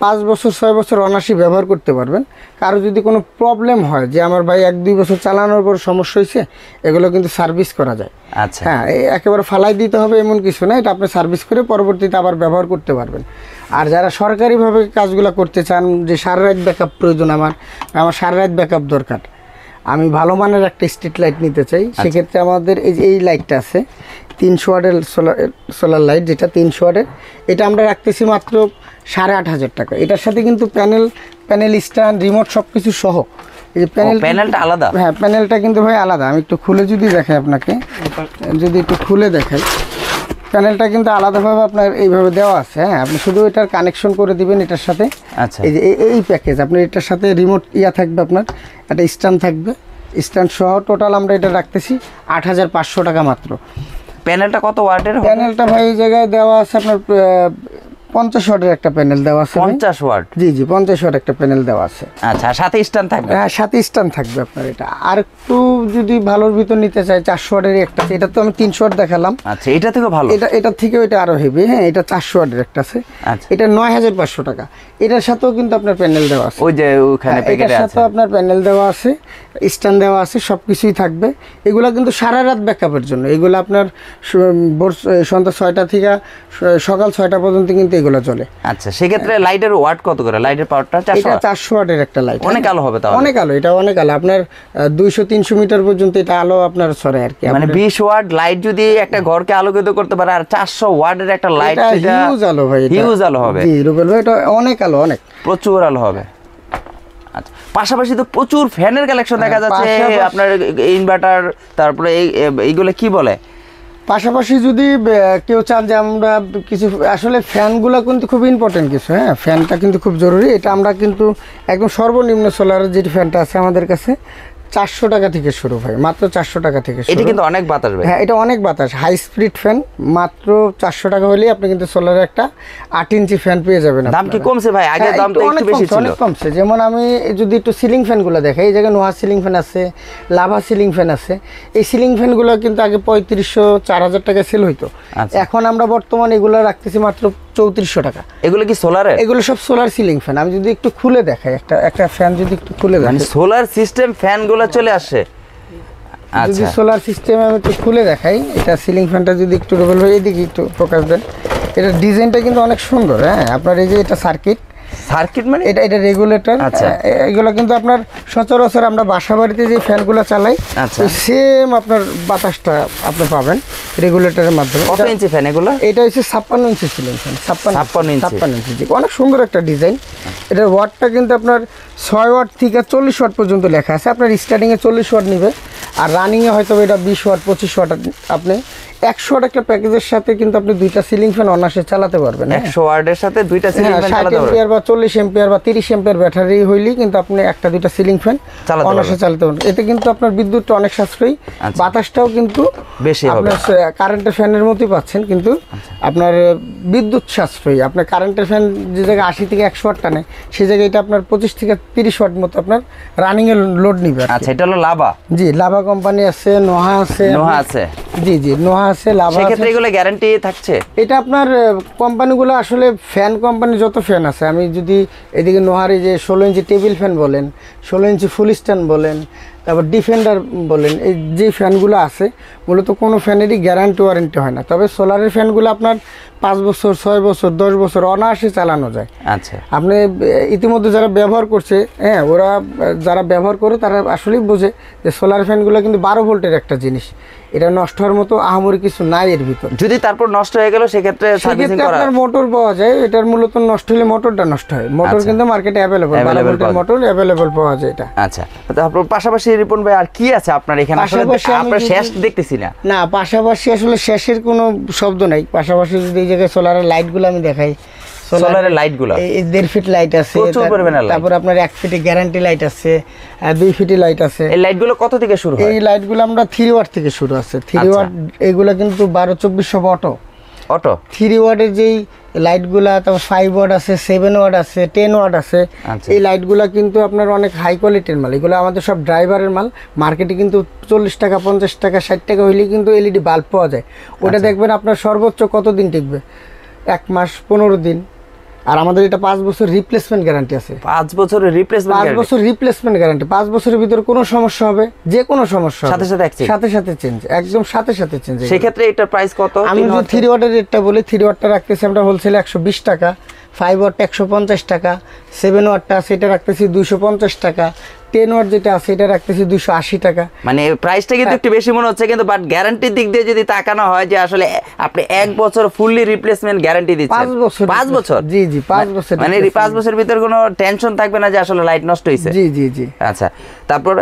Speaker 1: 5 বছর 6 বছর অনায়াসে ব্যবহার করতে পারবেন। কারো যদি কোনো প্রবলেম হয় যে আমার ভাই 1-2 বছর চালানোর পর সমস্যা হয়েছে, এগুলো কিন্তু সার্ভিস করা যায়।
Speaker 2: আচ্ছা,
Speaker 1: হ্যাঁ, একেবারে ফালাই দিতে হবে এমন কিছু না, এটা আপনি সার্ভিস করে পরবর্তীতে আবার ব্যবহার করতে পারবেন। আর যারা সরকারিভাবে কাজগুলো করতে চান, যে সারা রাত ব্যাকআপ প্রয়োজন, আমার সারা রাত ব্যাকআপ দরকার, আমি ভালো মানের একটা স্ট্রিট লাইট নিতে চাই, সেক্ষেত্রে আমাদের এই লাইটটা আছে 300 ওয়াটের সোলার লাইট, যেটা 300 ওয়াটের, এটা আমরা রাখতেছি মাত্র 8500 টাকা। এটার সাথে কিন্তু প্যানেল স্ট্যান্ড, রিমোট সব কিছু সহ। এই যে
Speaker 2: প্যানেলটা আলাদা?
Speaker 1: হ্যাঁ, প্যানেলটা কিন্তু ভাই আলাদা। আমি একটু খুলে যদি দেখাই আপনাকে, যদি একটু খুলে দেখাই, প্যানেলটা কিন্তু আলাদাভাবে আপনার এইভাবে দেওয়া আছে। হ্যাঁ, আপনি শুধু এটার কানেকশন করে দিবেন এটার সাথে।
Speaker 2: আচ্ছা,
Speaker 1: এই যে এই প্যাকেজ, আপনি এটার সাথে রিমোট থাকবে, আপনার একটা স্ট্যান্ড থাকবে, স্ট্যান্ড সহ টোটাল আমরা এটা রাখতেছি 8500 টাকা মাত্র।
Speaker 2: প্যানেলটা কত ওয়াটের?
Speaker 1: প্যানেলটা ভাই এই জায়গায় দেওয়া আছে আপনার 50 ওয়াটের একটা প্যানেল দেওয়া আছে।
Speaker 2: 50 ওয়াট?
Speaker 1: জি জি, 50 ওয়াট একটা প্যানেল দেওয়া আছে।
Speaker 2: আচ্ছা, সাথে স্ট্যান্ড থাকবে?
Speaker 1: হ্যাঁ, সাথে স্ট্যান্ড থাকবে আপনার। এটা আর একটু যদি ভালোর ভিতর নিতে চাই 400 ওয়াটের একটা আছে, এটা তো আমি 300 ওয়াট দেখালাম।
Speaker 2: আচ্ছা, এটা থেকে ভালো।
Speaker 1: এটা থেকে ওইটা আরো হেভি, হ্যাঁ এটা 400 ওয়াটের একটা আছে।
Speaker 2: আচ্ছা,
Speaker 1: এটা 9500 টাকা। এটার সাথেও কিন্তু আপনার প্যানেল দেওয়া আছে,
Speaker 2: ওই যে ওখানে প্যাকেটে
Speaker 1: এটার
Speaker 2: আছে।
Speaker 1: সাথেও আপনার প্যানেল দেওয়া আছে, স্ট্যান্ড দেওয়া আছে, সবকিছুই থাকবে। এগুলা কিন্তু সারা রাত ব্যাকআপের জন্য। এগুলো আপনার সন্ধ্যা 6টা থেকে সকাল 6টা পর্যন্ত কিন্তু এগুলো চলে।
Speaker 2: আচ্ছা, সেক্ষেত্রে লাইটের ওয়াট কত করে? লাইটের পাওয়ারটা 400
Speaker 1: এটা 400 ওয়াটের একটা লাইট,
Speaker 2: অনেক আলো হবে তাহলে।
Speaker 1: অনেক আলো, এটা অনেক আলো। আপনার 200-300 মিটার পর্যন্ত এটা আলো আপনার ছড়ায় আর কি।
Speaker 2: মানে 20 ওয়াট লাইট যদি একটা ঘরকে আলোকিত করতে পারে, আর 400 ওয়াটের একটা লাইট,
Speaker 1: এটা হিউজ আলো ভাই,
Speaker 2: হিউজ আলো হবে।
Speaker 1: জি রুবেল ভাই, এটা অনেক আলো, অনেক
Speaker 2: প্রচুর আলো হবে। আচ্ছা, পাশাপাশি তো প্রচুর ফ্যানের কালেকশন দেখা যাচ্ছে আপনার, ইনভার্টার, তারপরে এইগুলো কি বলে,
Speaker 1: পাশাপাশি যদি কেউ চান যে আমরা কিছু, আসলে ফ্যানগুলো কিন্তু খুব ইম্পর্টেন্ট কিছু, হ্যাঁ ফ্যানটা কিন্তু খুব জরুরি। এটা আমরা কিন্তু একদম সর্বনিম্ন সোলারের যে ফ্যানটা আছে আমাদের কাছে 400 টাকা থেকে শুরু ভাই, মাত্র 400 টাকা থেকে শুরু।
Speaker 2: এটা কিন্তু অনেক বাতাস ভাই।
Speaker 1: হ্যাঁ, এটা অনেক বাতাস, হাই স্পিড ফ্যান। মাত্র 400 টাকা হলেই আপনি কিন্তু সোলারের একটা 8 ইঞ্চি ফ্যান পেয়ে যাবেন।
Speaker 2: দাম কি কমছে ভাই? আগে দাম তো একটু বেশি ছিল।
Speaker 1: অনেক কমছে। যেমন আমি যদি একটু সিলিং ফ্যানগুলো দেখাই, এই জায়গায় নোহা সিলিং ফ্যান আছে, লাভা সিলিং ফ্যান আছে। এই সিলিং ফ্যানগুলো কিন্তু আগে 3500-4000 টাকা সেল হইতো। এখন আমরা বর্তমানে এগুলো রাখতেছি মাত্র 3400 টাকা।
Speaker 2: এগুলো কি সোলারে?
Speaker 1: এগুলো সব সোলার সিলিং ফ্যান। আমি যদি একটু খুলে দেখাই, একটা ফ্যান যদি একটু খুলে দেখাই,
Speaker 2: মানে সোলার সিস্টেম ফ্যানগুলো চলে আসে।
Speaker 1: যদি
Speaker 2: আচ্ছা,
Speaker 1: সোলার সিস্টেম আমি একটু খুলে দেখাই, এটা সিলিং ফ্যানটা যদি একটু রোবেল ভাই এদিকে একটু ফোকাস দেন, এটা ডিজাইনটা কিন্তু অনেক সুন্দর। হ্যাঁ, আপনার এই যে এটা সার্কিট
Speaker 2: মানে
Speaker 1: এটা রেগুলেটর।
Speaker 2: আচ্ছা,
Speaker 1: এগুলো কিন্তু আপনার সচরাচর আমরা বাসা বাড়িতে যে ফ্যানগুলো চালাই,
Speaker 2: আচ্ছা,
Speaker 1: সেম আপনার বাতাসটা আপনি পাবেন রেগুলেটরের মাধ্যমে।
Speaker 2: কত ইঞ্চি ফ্যান এগুলো?
Speaker 1: এটা হচ্ছে 56 ইঞ্চি সিলিং ফ্যান। 56 ইঞ্চি, অনেক সুন্দর একটা ডিজাইন। এটার ওয়াটটা কিন্তু আপনার 6 ওয়াট থেকে 40 ওয়াট পর্যন্ত লেখা আছে। আপনার স্টার্টিংয়ে 40 ওয়াট নিবে, আর রানিংয়ে হয়তো এটা 20 ওয়াট 25 ওয়াট। আপনি 100 ওয়াট একটা প্যাকেজের সাথে কিন্তু আপনি দুইটা সিলিং ফ্যান অনায়াসে চালাতে পারবেন।
Speaker 2: 100 ওয়াটের সাথে দুইটা সিলিং ফ্যান
Speaker 1: 60 এম্পিয়ার বা 40 এম্পিয়ার বা 30 এম্পিয়ার ব্যাটারি হইলেই কিন্তু আপনি একটা দুইটা সিলিং ফ্যান অনায়াসে চালাতে পারবেন। এতে কিন্তু আপনার বিদ্যুৎটা অনেক সাশ্রয়ী, বাতাসটাও কিন্তু
Speaker 2: বেশি হবে।
Speaker 1: আপনার কারেন্টের ফ্যানের মতোই পাচ্ছেন, কিন্তু আপনার বিদ্যুৎ সাশ্রয়ী। আপনার কারেন্টের ফ্যান যে জায়গায় 80 থেকে 100 ওয়াট টানে, সেই জায়গায় এটা আপনার 25 থেকে 30 ওয়াট মতো আপনার রানিং এর লোড নিবে।
Speaker 2: আচ্ছা, এটা হলো লাভা।
Speaker 1: জি, লাভা কোম্পানি আছে, নোহা আছে। জি জি, নোহা আছে, লাভা আছে।
Speaker 2: সেক্ষেত্রে এগুলো গ্যারান্টি থাকছে?
Speaker 1: এটা আপনার কোম্পানিগুলো আসলে ফ্যান কোম্পানি যত ফ্যান আছে, আমি যদি এদিকে নোহার এই যে 16 ইঞ্চি টেবিল ফ্যান বলেন, 16 ইঞ্চি ফুল স্ট্যান্ড বলেন, তারপর ডিফেন্ডার বলেন, এই যে ফ্যানগুলো আছে মূলত কোনো ফ্যানেরই গ্যারান্টি ওয়ারেন্টি হয় না। তবে সোলারের ফ্যানগুলো আপনার 5 বছর 6 বছর 10 বছর অনায়াসে চালানো যায়।
Speaker 2: আচ্ছা,
Speaker 1: আপনি ইতিমধ্যে যারা ব্যবহার করছে, হ্যাঁ ওরা যারা ব্যবহার করে তারা আসলেই বোঝে যে সোলার ফ্যানগুলো কিন্তু 12 ভোল্টের একটা জিনিস। এটা নষ্ট হওয়ার মতো আহামরি কিছু নাই এর ভিতর।
Speaker 2: যদি তারপর নষ্ট হয়ে গেল সেক্ষেত্রে সার্ভিসিং করা,
Speaker 1: আপনার মোটর পাওয়া যায়। এটার মূলত নষ্ট হলে মোটরটা নষ্ট হয়। মোটর কিন্তু মার্কেটে অ্যাভেলেবল, 12 ভোল্টের মোটর অ্যাভেলেবল পাওয়া যায় এটা।
Speaker 2: আচ্ছা, তারপর পাশাপাশি রিপন ভাই আর কি আছে আপনার এখানে? আসলে আমরা শেষ দেখতেছি না।
Speaker 1: না, পাশাপাশি আসলে শেষের কোনো শব্দ নাই। পাশাপাশি যদি এই জায়গায় সোলারের লাইটগুলো আমি দেখাই,
Speaker 2: সোলারের লাইটগুলো
Speaker 1: 1.5 ফিট লাইট আছে, তারপর আপনার 1 ফিটে গ্যারান্টি লাইট আছে, 2 ফিটে লাইট আছে।
Speaker 2: এই লাইটগুলো কত থেকে শুরু হয়?
Speaker 1: এই লাইটগুলো আমরা 3 ওয়াট থেকে শুরু আছে। 3 ওয়াট এগুলো কিন্তু 12-2400 অটো 3 ওয়াটের যেই লাইটগুলা, তারপর 5 ওয়াট আছে, 7 ওয়াট আছে, 10 ওয়াট আছে। এই লাইটগুলা কিন্তু আপনার অনেক হাই কোয়ালিটির মাল। এগুলো আমাদের সব ড্রাইভারের মাল। মার্কেটে কিন্তু 40 টাকা 50 টাকা 60 টাকা হইলেই কিন্তু এলইডি বাল্ব পাওয়া যায়। ওটা দেখবেন আপনার সর্বোচ্চ কতদিন টিকবে, 1 মাস 15 দিন। আর আমাদের এটা 5 বছর রিপ্লেসমেন্ট গ্যারান্টি আছে।
Speaker 2: 5 বছরের রিপ্লেসমেন্ট
Speaker 1: 5 বছর রিপ্লেসমেন্ট গ্যারান্টি। 5 বছরের ভিতরে কোনো সমস্যা হবে, যে কোনো সমস্যা সাথে সাথে চেঞ্জ, একদম সাথে সাথে চেঞ্জ।
Speaker 2: সেক্ষেত্রে এটার প্রাইস কত?
Speaker 1: আমি যদি 3 ওয়াটের রেটটা বলি, 3 ওয়াটটা রাখতেছি আমরা হোলসেলে 120 টাকা, 5 ওয়াটটা 150 টাকা, 7 ওয়াটটা আছে এটা রাখতেছি 250 টাকা, 10 ওয়াট যেটা আছে এটা রাখতেছি 280 টাকা।
Speaker 2: মানে প্রাইসটা কিন্তু একটু বেশি মনে হচ্ছে, কিন্তু বাট গ্যারান্টির দিক দিয়ে যদি তাকানো হয় যে আসলে আপনি 1 বছর ফুললি রিপ্লেসমেন্ট গ্যারান্টি দিচ্ছেন।
Speaker 1: 5 বছর। জি জি, 5 বছর।
Speaker 2: মানে 5 বছরের ভিতরে কোনো টেনশন থাকবে না যে আসলে লাইট নষ্ট হইছে।
Speaker 1: জি জি জি।
Speaker 2: আচ্ছা, তারপর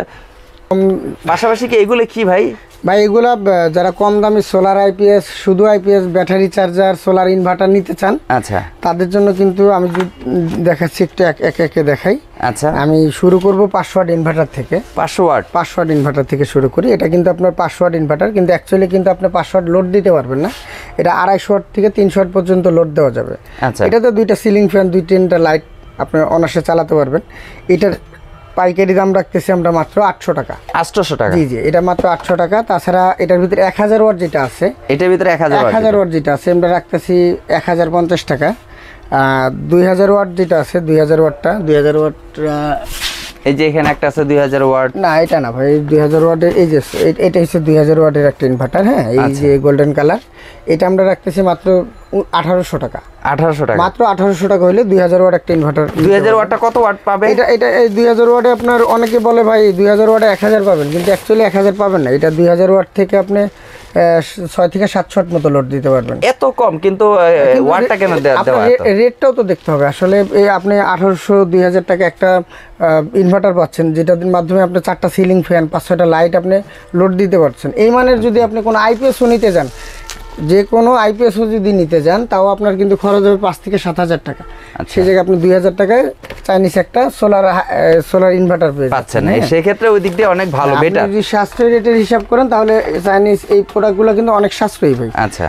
Speaker 2: পাশাপাশি কি এগুলো কি ভাই?
Speaker 1: ভাই এগুলা যারা কম দামি সোলার আইপিএস, শুধু IPS, battery charger, solar inverter নিতে চান,
Speaker 2: আচ্ছা,
Speaker 1: তাদের জন্য কিন্তু আমি দেখাচ্ছি একটু একে দেখাই।
Speaker 2: আচ্ছা,
Speaker 1: আমি শুরু করব 500 ওয়াট ইনভার্টার থেকে।
Speaker 2: 500 ওয়াট
Speaker 1: ইনভার্টার থেকে শুরু করি। এটা কিন্তু আপনার 500 ওয়াট ইনভার্টার, কিন্তু অ্যাকচুয়ালি কিন্তু আপনি 500 ওয়াট লোড দিতে পারবেন না। এটা 250 ওয়াট থেকে 300 ওয়াট পর্যন্ত লোড দেওয়া যাবে।
Speaker 2: আচ্ছা,
Speaker 1: এটাতে দুইটা সিলিং ফ্যান, 2-3টা লাইট আপনি অনায়াসে চালাতে পারবেন। পাইকারি দাম রাখতেছি আমরা মাত্র 800 টাকা।
Speaker 2: 800 টাকা?
Speaker 1: জি জি, এটা মাত্র 800 টাকা। তাছাড়া এটার ভিতরে 1000 ওয়াট যেটা আছে,
Speaker 2: এটার ভিতরে 1000
Speaker 1: ওয়াট যেটা আছে আমরা রাখতেছি 1050 টাকা। 2000 ওয়াট যেটা আছে, 2000 ওয়াটটা 2000 ওয়াট,
Speaker 2: এই যে এখানে একটা আছে 2000 ওয়াট।
Speaker 1: না এটা না ভাই, 2000 ওয়াটের এই যে এটা হচ্ছে 2000 ওয়াটের একটা ইনভার্টার। হ্যাঁ, এই যে গোল্ডেন কালার, এটা আমরা রাখতেছি মাত্র 1800 টাকা।
Speaker 2: 1800 টাকা?
Speaker 1: মাত্র 1800 টাকা হলে 2000 ওয়াট একটা ইনভার্টার।
Speaker 2: 2000 ওয়াটটা কত ওয়াট পাবে?
Speaker 1: এটা এই 2000 ওয়াটে আপনার অনেকে বলে ভাই 2000 ওয়াটে 1000 পাবেন, কিন্তু অ্যাকচুয়ালি 1000 পাবেন না। এটা 2000 ওয়াট থেকে আপনি 6 থেকে 700 ওয়াট মতো লোড দিতে পারবেন।
Speaker 2: এত কম? কিন্তু ওয়াটটা কেন দেওয়া?
Speaker 1: রেটটাও তো দেখতে হবে আসলে। আপনি 1800 2000 টাকা একটা ইনভার্টার পাচ্ছেন, যেটার মাধ্যমে আপনি 4টা সিলিং ফ্যান 5-6টা লাইট আপনি লোড দিতে পারছেন। এই মানের যদি আপনি কোনো আইপিএসও নিতে যান, যে কোনো আইপিএসও যদি নিতে যান, তাও আপনার কিন্তু খরচ হবে 5 থেকে 7000 টাকা। সেই জায়গায় আপনি 2000 টাকায় চাইনিজ একটা সোলার ইনভার্টার পেয়ে
Speaker 2: পাচ্ছেন। সেই ক্ষেত্রে ওই দিক দিয়ে অনেক ভালো, বেটার।
Speaker 1: যদি সাশ্রয়ী রেটের হিসাব করেন তাহলে চাইনিজ এই প্রোডাক্টগুলো কিন্তু অনেক সাশ্রয়ী ভাই।
Speaker 2: আচ্ছা,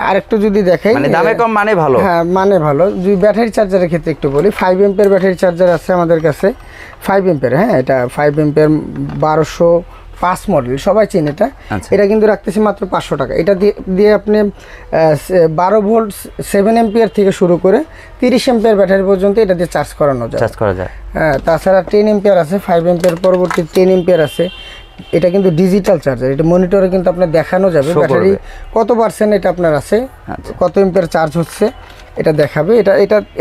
Speaker 1: আর একটু যদি দেখাই,
Speaker 2: মানে দামে কম মানে ভালো।
Speaker 1: হ্যাঁ, মানে ভালো। যদি ব্যাটারি চার্জারের ক্ষেত্রে একটু বলি, 5 এম্পিয়ার ব্যাটারি চার্জার আছে আমাদের কাছে, 5 এম্পিয়ার। হ্যাঁ, এটা 5 এম্পিয়ার 1205 মডেল, সবাই চেনে এটা। এটা কিন্তু রাখতেছি মাত্র 500 টাকা। এটা দিয়ে আপনি 12 ভোল্ট 7 এম্পিয়ার থেকে শুরু করে 30 এম্পিয়ার ব্যাটারি পর্যন্ত এটা দিয়ে চার্জ করা যায়। হ্যাঁ, তাছাড়া 10 এম্পিয়ার আছে, 5 এম্পিয়ার পরবর্তী 10 এম্পিয়ার আছে। এটা কিন্তু ডিজিটাল চার্জার, এটা মনিটরে কিন্তু আপনার দেখানো যাবে ব্যাটারি কত পার্সেন্ট এটা আপনার আছে, কত এম্পিয়ার চার্জ হচ্ছে এটা দেখাবে।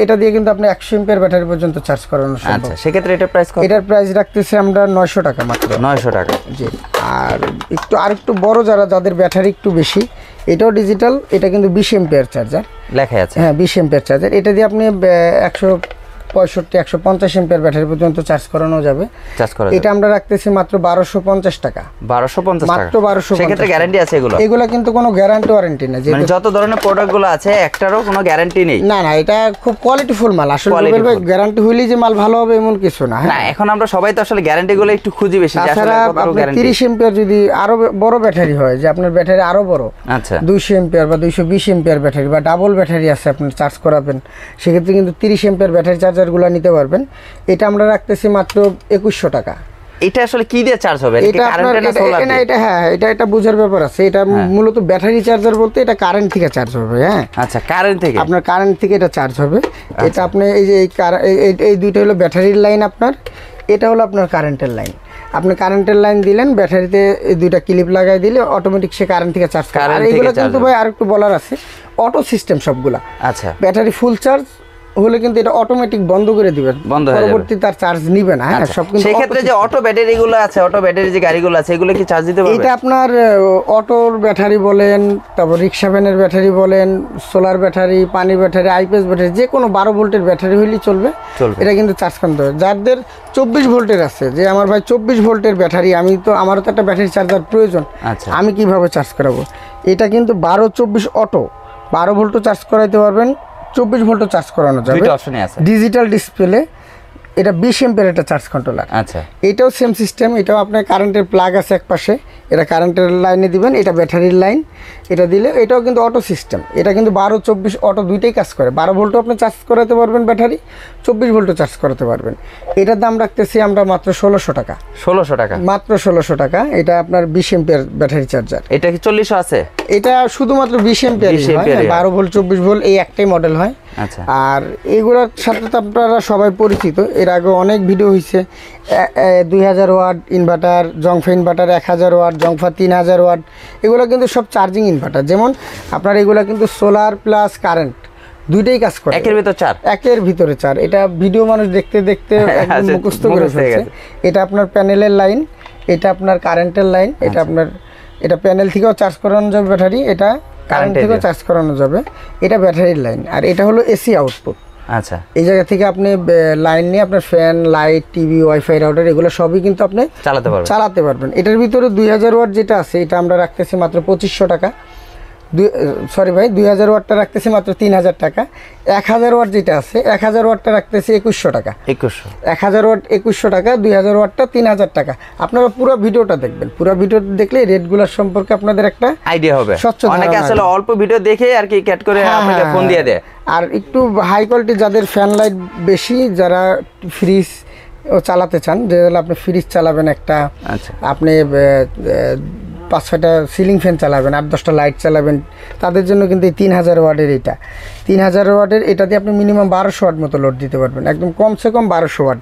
Speaker 1: এটা দিয়ে কিন্তু আপনি 100 এম্পিয়ার ব্যাটারি পর্যন্ত চার্জ করানো সম্ভব।
Speaker 2: আচ্ছা, সেক্ষেত্রে এটার প্রাইস কত?
Speaker 1: এটার প্রাইস রাখতেছি আমরা 900 টাকা মাত্র।
Speaker 2: 900 টাকা? জি।
Speaker 1: আর একটু বড় যাদের ব্যাটারি একটু বেশি, এটাও ডিজিটাল, এটা কিন্তু 20 এম্পিয়ার চার্জার
Speaker 2: লেখা আছে।
Speaker 1: হ্যাঁ, 20 এম্পিয়ার চার্জার। এটা দিয়ে আপনি 165-150 এম্পিয়ার ব্যাটারি পর্যন্ত চার্জ করানো যাবে। এটা আমরা রাখতেছি মাত্র 1250 টাকা।
Speaker 2: 1250 টাকা
Speaker 1: মাত্র 1250।
Speaker 2: সেক্ষেত্রে গ্যারান্টি আছে এগুলো
Speaker 1: কিন্তু কোনো গ্যারান্টি ওয়ারেন্টি নেই।
Speaker 2: মানে যত ধরনের প্রোডাক্টগুলো আছে একটারও কোনো গ্যারান্টি নেই?
Speaker 1: না, এটা খুব কোয়ালিটিফুল মাল। আসলে ভাই গ্যারান্টি হইলেই যে মাল ভালো হবে এমন কিছু না।
Speaker 2: না, এখন আমরা সবাই তো আসলে গ্যারান্টিগুলো একটু খুঁজি বেশি।
Speaker 1: তাছাড়া 30 এম্পিয়ার যদি আরো বড় ব্যাটারি হয়, যে আপনার ব্যাটারি আরো বড়, আচ্ছা 200 এম্পিয়ার বা 220 এম্পিয়ার ব্যাটারি বা ডাবল ব্যাটারি আছে আপনি চার্জ করাবেন, সেক্ষেত্রে কিন্তু 30 এম্পিয়ার ব্যাটারি চার্জারগুলো নিতে পারবেন। এটা আমরা রাখতেছি মাত্র 2100 টাকা।
Speaker 2: এটা আসলে কি দিয়ে চার্জ হবে? এটা কারেন্ট না সোলার দিয়ে?
Speaker 1: এটা বোঝার ব্যাপার আছে। এটা মূলত ব্যাটারি চার্জার বলতে এটা কারেন্ট থেকে চার্জ হবে। হ্যাঁ,
Speaker 2: আচ্ছা, কারেন্ট থেকে? আপনার
Speaker 1: কারেন্ট থেকে এটা চার্জ হবে। এটা আপনি এই যে এই দুইটা হলো ব্যাটারির লাইন, আপনার এটা হলো আপনার কারেন্টের লাইন। আপনি কারেন্টের লাইন দিলেন, ব্যাটারিতে এই দুইটা ক্লিপ লাগাই দিলে অটোমেটিক সে কারেন্ট থেকে চার্জ করে। আর এইগুলো কিন্তু ভাই আরেকটু বলার আছে, অটো সিস্টেম সবগুলা। আচ্ছা, ব্যাটারি ফুল চার্জ হলে কিন্তু এটা অটোমেটিক বন্ধ করে দিবেন, পরবর্তী তার চার্জ নিবে না। হ্যাঁ, সব কিন্তু
Speaker 2: সেই ক্ষেত্রে যে অটো ব্যাটারিগুলো আছে, অটো ব্যাটারি যে গাড়িগুলো আছে, এগুলো কি চার্জ দিতে পারবে?
Speaker 1: এটা আপনার অটোর ব্যাটারি বলেন, তারপর রিক্সা ভ্যানের ব্যাটারি বলেন, সোলার ব্যাটারি, পানি ব্যাটারি, আইপিএস ব্যাটারি, যে কোনো 12 ভোল্টের ব্যাটারি হইলেই চলবে। এটা কিন্তু চার্জ করতে হবে। যাদের 24 ভোল্টের আছে, যে আমার ভাই 24 ভোল্টের ব্যাটারি, আমারও তো একটা ব্যাটারি চার্জার প্রয়োজন, আমি কিভাবে চার্জ করাবো? এটা কিন্তু 12-24 অটো, 12 ভোল্টও চার্জ করাইতে পারবেন, 24 ভোল্টও চার্জ করানো যাবে।
Speaker 2: দুটো অপশনই আছে।
Speaker 1: ডিজিটাল ডিসপ্লে, এটা 20 এম্পিয়ার একটা চার্জ কন্ট্রোলার। আচ্ছা, এটাও সেম সিস্টেম। এটাও আপনার কারেন্টের প্লাগ আছে এক পাশে, এটা কারেন্টের লাইনে দিবেন, এটা ব্যাটারির লাইন, এটা দিলে এটাও কিন্তু অটো সিস্টেম। এটা কিন্তু 12-24 অটো দুইটাই কাজ করে। 12 ভোল্টও আপনি চার্জ করাতে পারবেন ব্যাটারি, 24 ভোল্টও চার্জ করাতে পারবেন। এটার দাম রাখতেছি আমরা মাত্র 1600 টাকা।
Speaker 2: 1600 টাকা? মাত্র 1600
Speaker 1: টাকা। এটা আপনার 20 এম্পিয়ার ব্যাটারি চার্জার।
Speaker 2: এটা কি 40 আছে?
Speaker 1: এটা শুধুমাত্র 20 এম্পিয়ার, 12 ভোল্ট 24 ভোল্ট এই একটাই মডেল হয়। আচ্ছা, আর এগুলোর সাথে তো আপনারা সবাই পরিচিত, এর আগে অনেক ভিডিও হয়েছে। 2000 ওয়াট ইনভার্টার, জংফা ইনভার্টার 1000 ওয়াট, জংফা 3000 ওয়াট, এগুলো কিন্তু সব চার্জিং ইনভার্টার। যেমন আপনার এগুলো কিন্তু সোলার প্লাস কারেন্ট দুইটাই কাজ করে, একের ভিতরে চার। এটা ভিডিও মানুষ দেখতে দেখতে মুখস্থ করে ফেলছে। এটা আপনার প্যানেলের লাইন, এটা আপনার কারেন্টের লাইন, এটা আপনার এটা প্যানেল থেকেও চার্জ করানো যাবে ব্যাটারি, এটা কারেন্ট থেকেও চার্জ করানো যাবে, এটা ব্যাটারির লাইন। আর এটা হলো এসি আউটপুট। আচ্ছা, এই জায়গা থেকে আপনি লাইন নিয়ে আপনার fan, light, TV, wifi, router এগুলো সবই কিন্তু আপনি চালাতে পারবেন। এটার ভিতরে 2000 ওয়াট যেটা আছে, এটা আমরা রাখতেছি মাত্র 2500 টাকা। 2000 ওয়াটটা রাখতেছি মাত্র 3000 টাকা। 1000 ওয়াট যেটা আছে, 1000 ওয়াটটা রাখতেছি 2100 টাকা। 1000 ওয়াট 2100 টাকা, 2000 ওয়াটটা 3000 টাকা। আপনারা পুরো ভিডিওটা দেখবেন, পুরো ভিডিও দেখলে রেটগুলোর সম্পর্কে আপনাদের একটা
Speaker 2: আইডিয়া হবে। অনেকে আসলে অল্প ভিডিও দেখে আর কি ক্যাট করে আপনাদের ফোন দিয়ে দেয়।
Speaker 1: আর একটু হাই কোয়ালিটি যাদের ফ্যান লাইট বেশি, যারা ফ্রিজ, ও চালাতে চান, যে হলো আপনি ফ্রিজ চালাবেন একটা,
Speaker 2: আচ্ছা
Speaker 1: আপনি 5-6টা সিলিং ফ্যান চালাবেন, 8-10টা লাইট চালাবেন, তাদের জন্য কিন্তু এই 3000 ওয়াটের এটা 3000 ওয়াটের এটা দিয়ে আপনি মিনিমাম 1200 ওয়াট মতো লোড দিতে পারবেন, একদম কমসে কম 1200 ওয়াট।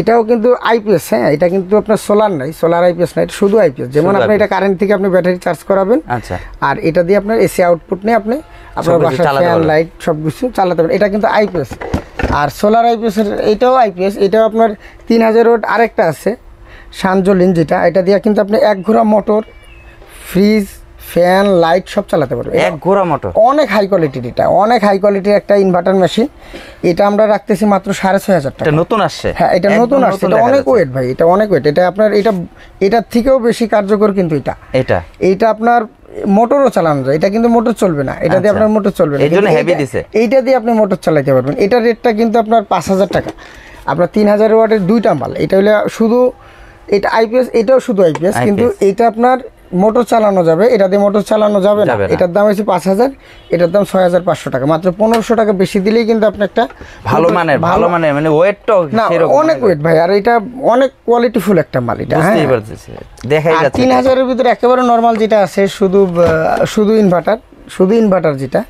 Speaker 1: এটাও কিন্তু আইপিএস, হ্যাঁ এটা কিন্তু আপনার সোলার নাই, সোলার আইপিএস নাই, এটা শুধু আইপিএস। যেমন আপনি এটা কারেন্ট থেকে আপনি ব্যাটারি চার্জ করাবেন,
Speaker 2: আচ্ছা
Speaker 1: আর এটা দিয়ে আপনার এসি আউটপুট নিয়ে আপনি আপনার বাসার ফ্যান লাইট সব কিছু চালাতে পারেন। এটা কিন্তু আইপিএস। আর সোলার আইপিএসের এটাও আইপিএস, এটাও আপনার 3000 ওয়াট। আরেকটা আছে সানজোলিন, যেটা এটা দিয়ে কিন্তু আপনি এক ঘোড়া মোটর, ফ্রিজ, ফ্যান, লাইট সব চালাতে পারবেন।
Speaker 2: এক ঘোড়া মোটর,
Speaker 1: অনেক হাই কোয়ালিটির, এটা অনেক হাই কোয়ালিটির একটা ইনভার্টার মেশিন। এটা আমরা রাখতেছি মাত্র 6500 টাকা।
Speaker 2: এটা নতুন আসছে?
Speaker 1: হ্যাঁ এটা নতুন আসছে, এটা অনেক ওয়েট ভাই, এটা অনেক ওয়েট। এটা আপনার এটার থেকেও বেশি কার্যকর কিন্তু এটা আপনার মোটরও চালানো যায়, এটা কিন্তু মোটর চলবে না, এটা দিয়ে আপনার মোটর চলবে না,
Speaker 2: এইজন্য হেভি দিছে।
Speaker 1: এইটা দিয়ে আপনি মোটর চালাতে পারবেন। এটার রেটটা কিন্তু আপনার 5000 টাকা। আপনার 3000 ওয়াটের দুইটা মাল, এটা হলে শুধু এটা আইপিএস, এটাও শুধু আইপিএস, কিন্তু এটা আপনার মোটর চালানো যাবে, এটা দিয়ে মোটর চালানো যাবে না। এটার দাম হচ্ছে 5000, এটার দাম 6500 টাকা। মাত্র 1500 টাকা বেশি দিলেই কিন্তু আপনি একটা
Speaker 2: ভালো মানের মানে ওয়েটটাও
Speaker 1: অনেক ওয়েট ভাই, আর এটা অনেক কোয়ালিটিফুল একটা মাল। এটা
Speaker 2: বুঝতেই পারতেছি, দেখাই যাচ্ছে।
Speaker 1: 3000 এর ভিতরে একেবারে নরমাল যেটা আছে, শুধু ইনভার্টার যেটা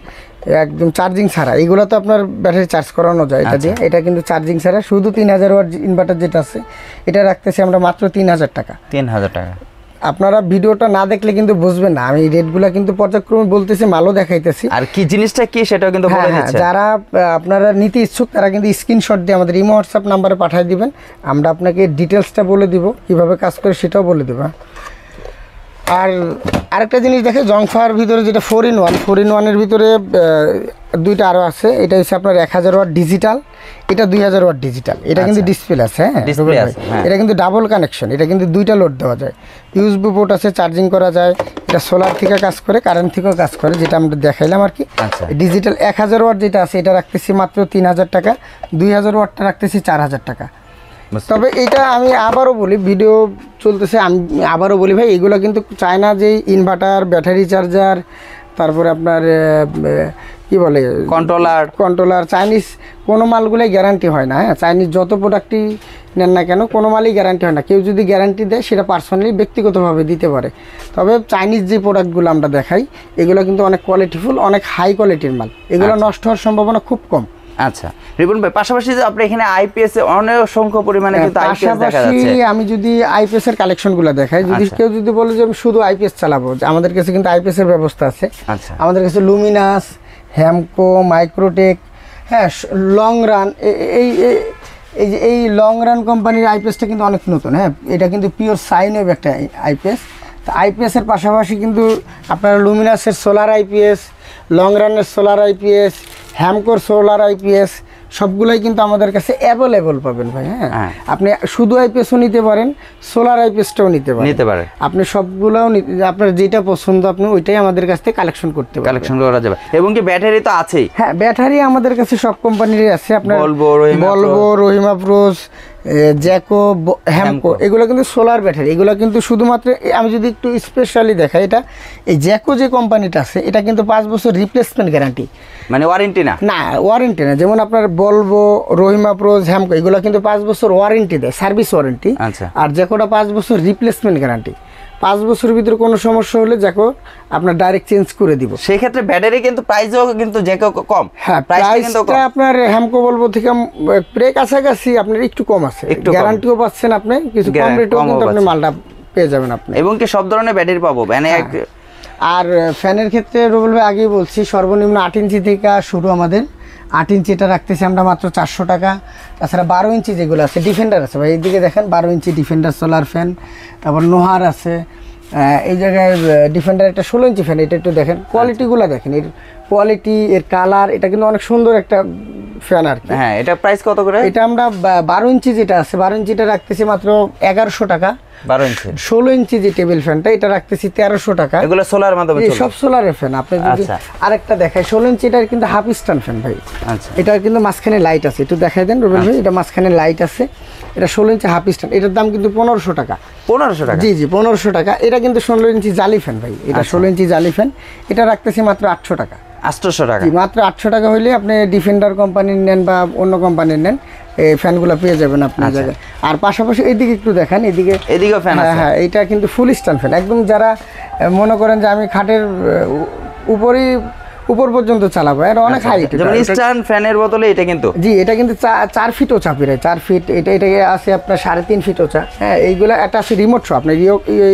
Speaker 1: একদম চার্জিং ছাড়া, এগুলো তো আপনার ব্যাটারি চার্জ করানো যায় এটা দিয়ে, এটা কিন্তু চার্জিং ছাড়া শুধু 3000 ওয়াট ইনভার্টার যেটা আছে, এটা রাখতেছি আমরা মাত্র 3000 টাকা।
Speaker 2: 3000 টাকা।
Speaker 1: আপনারা ভিডিওটা না দেখলে কিন্তু বুঝবেন না, আমি রেটগুলো কিন্তু পর্যায়ক্রমে বলতেছি, মালও দেখাইতেছি,
Speaker 2: আর কি জিনিসটা কি সেটাও কিন্তু বলে দিচ্ছি।
Speaker 1: যারা আপনারা নিতে ইচ্ছুক তারা কিন্তু স্ক্রিনশট দিয়ে আমাদের ইমো হোয়াটসঅ্যাপ নাম্বারে পাঠিয়ে দিবেন, আমরা আপনাকে ডিটেলসটা বলে দিব, কিভাবে কাজ করে সেটাও বলে দেব। আর আরেকটা জিনিস দেখে, জংফার ভিতরে যেটা 4-in-1 এর ভিতরে দুইটা আরও আছে। এটা হচ্ছে আপনার 1000 ওয়াট ডিজিটাল, এটা 2000 ওয়াট ডিজিটাল। এটা কিন্তু ডিসপ্লে আছে, হ্যাঁ এটা কিন্তু ডাবল কানেকশন, এটা কিন্তু দুইটা লোড দেওয়া যায়, ইউএসবি পোর্ট আছে, চার্জিং করা যায়। এটা সোলার থেকে কাজ করে, কারেন্ট থেকেও কাজ করে, যেটা আমরা দেখাইলাম আর কি। ডিজিটাল 1000 ওয়াট যেটা আছে, এটা রাখতেছি মাত্র 3000 টাকা। 2000 ওয়াটটা রাখতেছি 4000 টাকা। তবে এটা আমি আবারও বলি, ভিডিও চলতেছে, আমি আবারও বলি ভাই, এগুলো কিন্তু চায়না যে ইনভার্টার, ব্যাটারি চার্জার, তারপরে আপনার কি বলে কন্ট্রোলার, চাইনিজ কোনো মালগুলোই গ্যারান্টি হয় না। হ্যাঁ চাইনিজ যত প্রোডাক্টই নেন না কেন, কোনো মালই গ্যারান্টি হয় না। কেউ যদি গ্যারান্টি দেয় সেটা পার্সোনালি ব্যক্তিগতভাবে দিতে পারে। তবে চাইনিজ যে প্রোডাক্টগুলো আমরা দেখাই, এগুলো কিন্তু অনেক কোয়ালিটিফুল, অনেক হাই কোয়ালিটির মাল, এগুলো নষ্ট হওয়ার সম্ভাবনা খুব কম।
Speaker 2: আচ্ছা রিপন ভাই, পাশাপাশি যে আপনি এখানে আইপিএস এ অনেক সংখ্য পরিমাণে কিন্তু আইপিএস দেখা যাচ্ছে।
Speaker 1: আমি যদি আইপিএস এর কালেকশনগুলো দেখাই, যদি কেউ যদি বলে যে আমি শুধু আইপিএস চালাবো, আমাদের কাছে কিন্তু আইপিএস এর ব্যবস্থা আছে। আমাদের কাছে লুমিনাস, হ্যামকো, মাইক্রোটেক, হ্যাঁ লং রান, এই লং রান কোম্পানির আইপিএসটা কিন্তু অনেক নতুন। হ্যাঁ এটা কিন্তু পিওর সাইন ওয়েভ একটা আইপিএস। তো আইপিএসের পাশাপাশি কিন্তু আপনারা লুমিনাসের সোলার আইপিএস, লং রানের সোলার আইপিএস, হ্যামকোর সোলার আইপিএস সবগুলোই কিন্তু আমাদের কাছে অ্যাভেলেবল পাবেন ভাই। হ্যাঁ আপনি শুধু আইপিএসও নিতে পারেন, সোলার আইপিএসটাও নিতে পারেন, আপনি সবগুলোও আপনার যেটা পছন্দ আপনি ওইটাই আমাদের কাছ থেকে কালেকশন করা যাবে।
Speaker 2: এবং কি ব্যাটারি তো আছেই?
Speaker 1: হ্যাঁ ব্যাটারি আমাদের কাছে সব কোম্পানিরই আছে, আপনার বলবো, রহিমা প্রোস, জ্যাকো, হ্যামকো, এগুলো কিন্তু সোলার ব্যাটারি। এগুলো কিন্তু শুধুমাত্র আমি যদি একটু স্পেশালি দেখাই, এটা এই জ্যাকো যে কোম্পানিটা আছে, এটা কিন্তু 5 বছর রিপ্লেসমেন্ট গ্যারান্টি,
Speaker 2: মানে ওয়ারেন্টি না।
Speaker 1: ওয়ারেন্টি না। যেমন আপনার বলবো, রহিমা প্রোজ, হ্যামকো এগুলো কিন্তু 5 বছর ওয়ারেন্টি দেয়, সার্ভিস ওয়ারেন্টি। আর জ্যাকোটা 5 বছর রিপ্লেসমেন্ট গ্যারান্টি। 5 বছরের ভিতরে কোনো সমস্যা হলে জ্যাকো আপনার ডাইরেক্ট চেঞ্জ করে দিব।
Speaker 2: সেই ক্ষেত্রে ব্যাটারি কিন্তু প্রাইসও কিন্তু জ্যাকো কম।
Speaker 1: হ্যাঁ প্রাইসটা আপনার হ্যামকো বলবো থেকে প্রায় কাছাকাছি, আপনার একটু কম আছে, গ্যারান্টিও পাচ্ছেন আপনি, কিছু কম রেটেও কিন্তু আপনি মালটা পেয়ে যাবেন আপনি।
Speaker 2: এবং কি সব ধরনের ব্যাটারি পাবো মানে।
Speaker 1: আর ফ্যানের ক্ষেত্রে রুবেল ভাই আগেই বলছি, সর্বনিম্ন 8 ইঞ্চি থেকে শুরু আমাদের। 8 ইঞ্চি এটা রাখতেছি আমরা মাত্র 400 টাকা। তাছাড়া 12 ইঞ্চি যেগুলো আছে, ডিফেন্ডার আছে ভাই, এইদিকে দেখেন 12 ইঞ্চি ডিফেন্ডার সোলার ফ্যান, তারপর নোহার আছে, এই জায়গায় ডিফেন্ডার একটা 16 ইঞ্চি ফ্যান, এটা একটু দেখেন কোয়ালিটিগুলো দেখেন, এর কোয়ালিটি, এর কালার, এটা কিন্তু অনেক সুন্দর একটা ফ্যান আর কি।
Speaker 2: হ্যাঁ এটা প্রাইস কত করে?
Speaker 1: এটা আমরা 12 ইঞ্চি যেটা আছে, 12 ইঞ্চিটা রাখতেছি মাত্র 1100 টাকা।
Speaker 2: 12 ইঞ্চি
Speaker 1: 16 ইঞ্চি যে টেবিল ফ্যানটা, এটা রাখতেছি 1300 টাকা।
Speaker 2: এগুলো সোলার মাধ্যমে চলে,
Speaker 1: সব সোলারের ফ্যান। আপনি যদি আরেকটা দেখাই, 16 ইঞ্চিটার কিন্তু হাফ স্ট্যান্ড ফ্যান ভাই। আচ্ছা এটার কিন্তু মাঝখানে লাইট আছে, একটু দেখাই দেন রুবেল ভাই, এটা মাঝখানে লাইট আছে, এটা 16 ইঞ্চি হাফ স্ট্যান্ড, এটার দাম কিন্তু 1500 টাকা।
Speaker 2: 1500 টাকা?
Speaker 1: জি 1500 টাকা। এটা কিন্তু 16 ইঞ্চি জালি ফ্যান ভাই, এটা 16 ইঞ্চি জালি ফ্যান, এটা রাখতেছি মাত্র 800 টাকা।
Speaker 2: 800 টাকা।
Speaker 1: জি, মাত্র 800 টাকা হইলে আপনি ডিফেন্ডার কোম্পানির নেন বা অন্য কোম্পানির নেন, এই ফ্যানগুলো পেয়ে যাবেন আপনার জায়গায়। আর পাশাপাশি এইদিকে একটু দেখেন,
Speaker 2: এদিকেও ফ্যান আছে।
Speaker 1: হ্যাঁ, এটা কিন্তু ফুল স্ট্যান্ড ফ্যান, একদম যারা মনে করেন যে আমি খাটের উপর পর্যন্ত চালাবো, এটা অনেক হাইট।
Speaker 2: যেমন স্ট্যান্ড ফ্যানের বদলে এটা কিন্তু,
Speaker 1: জি, এটা কিন্তু 4 ফিট ওচা, প্রায় 4 ফিট। এটাকে আছে আপনার 3.5 ফিট ওচা। হ্যাঁ, এইগুলা একটা আছে রিমোট সহ, আপনার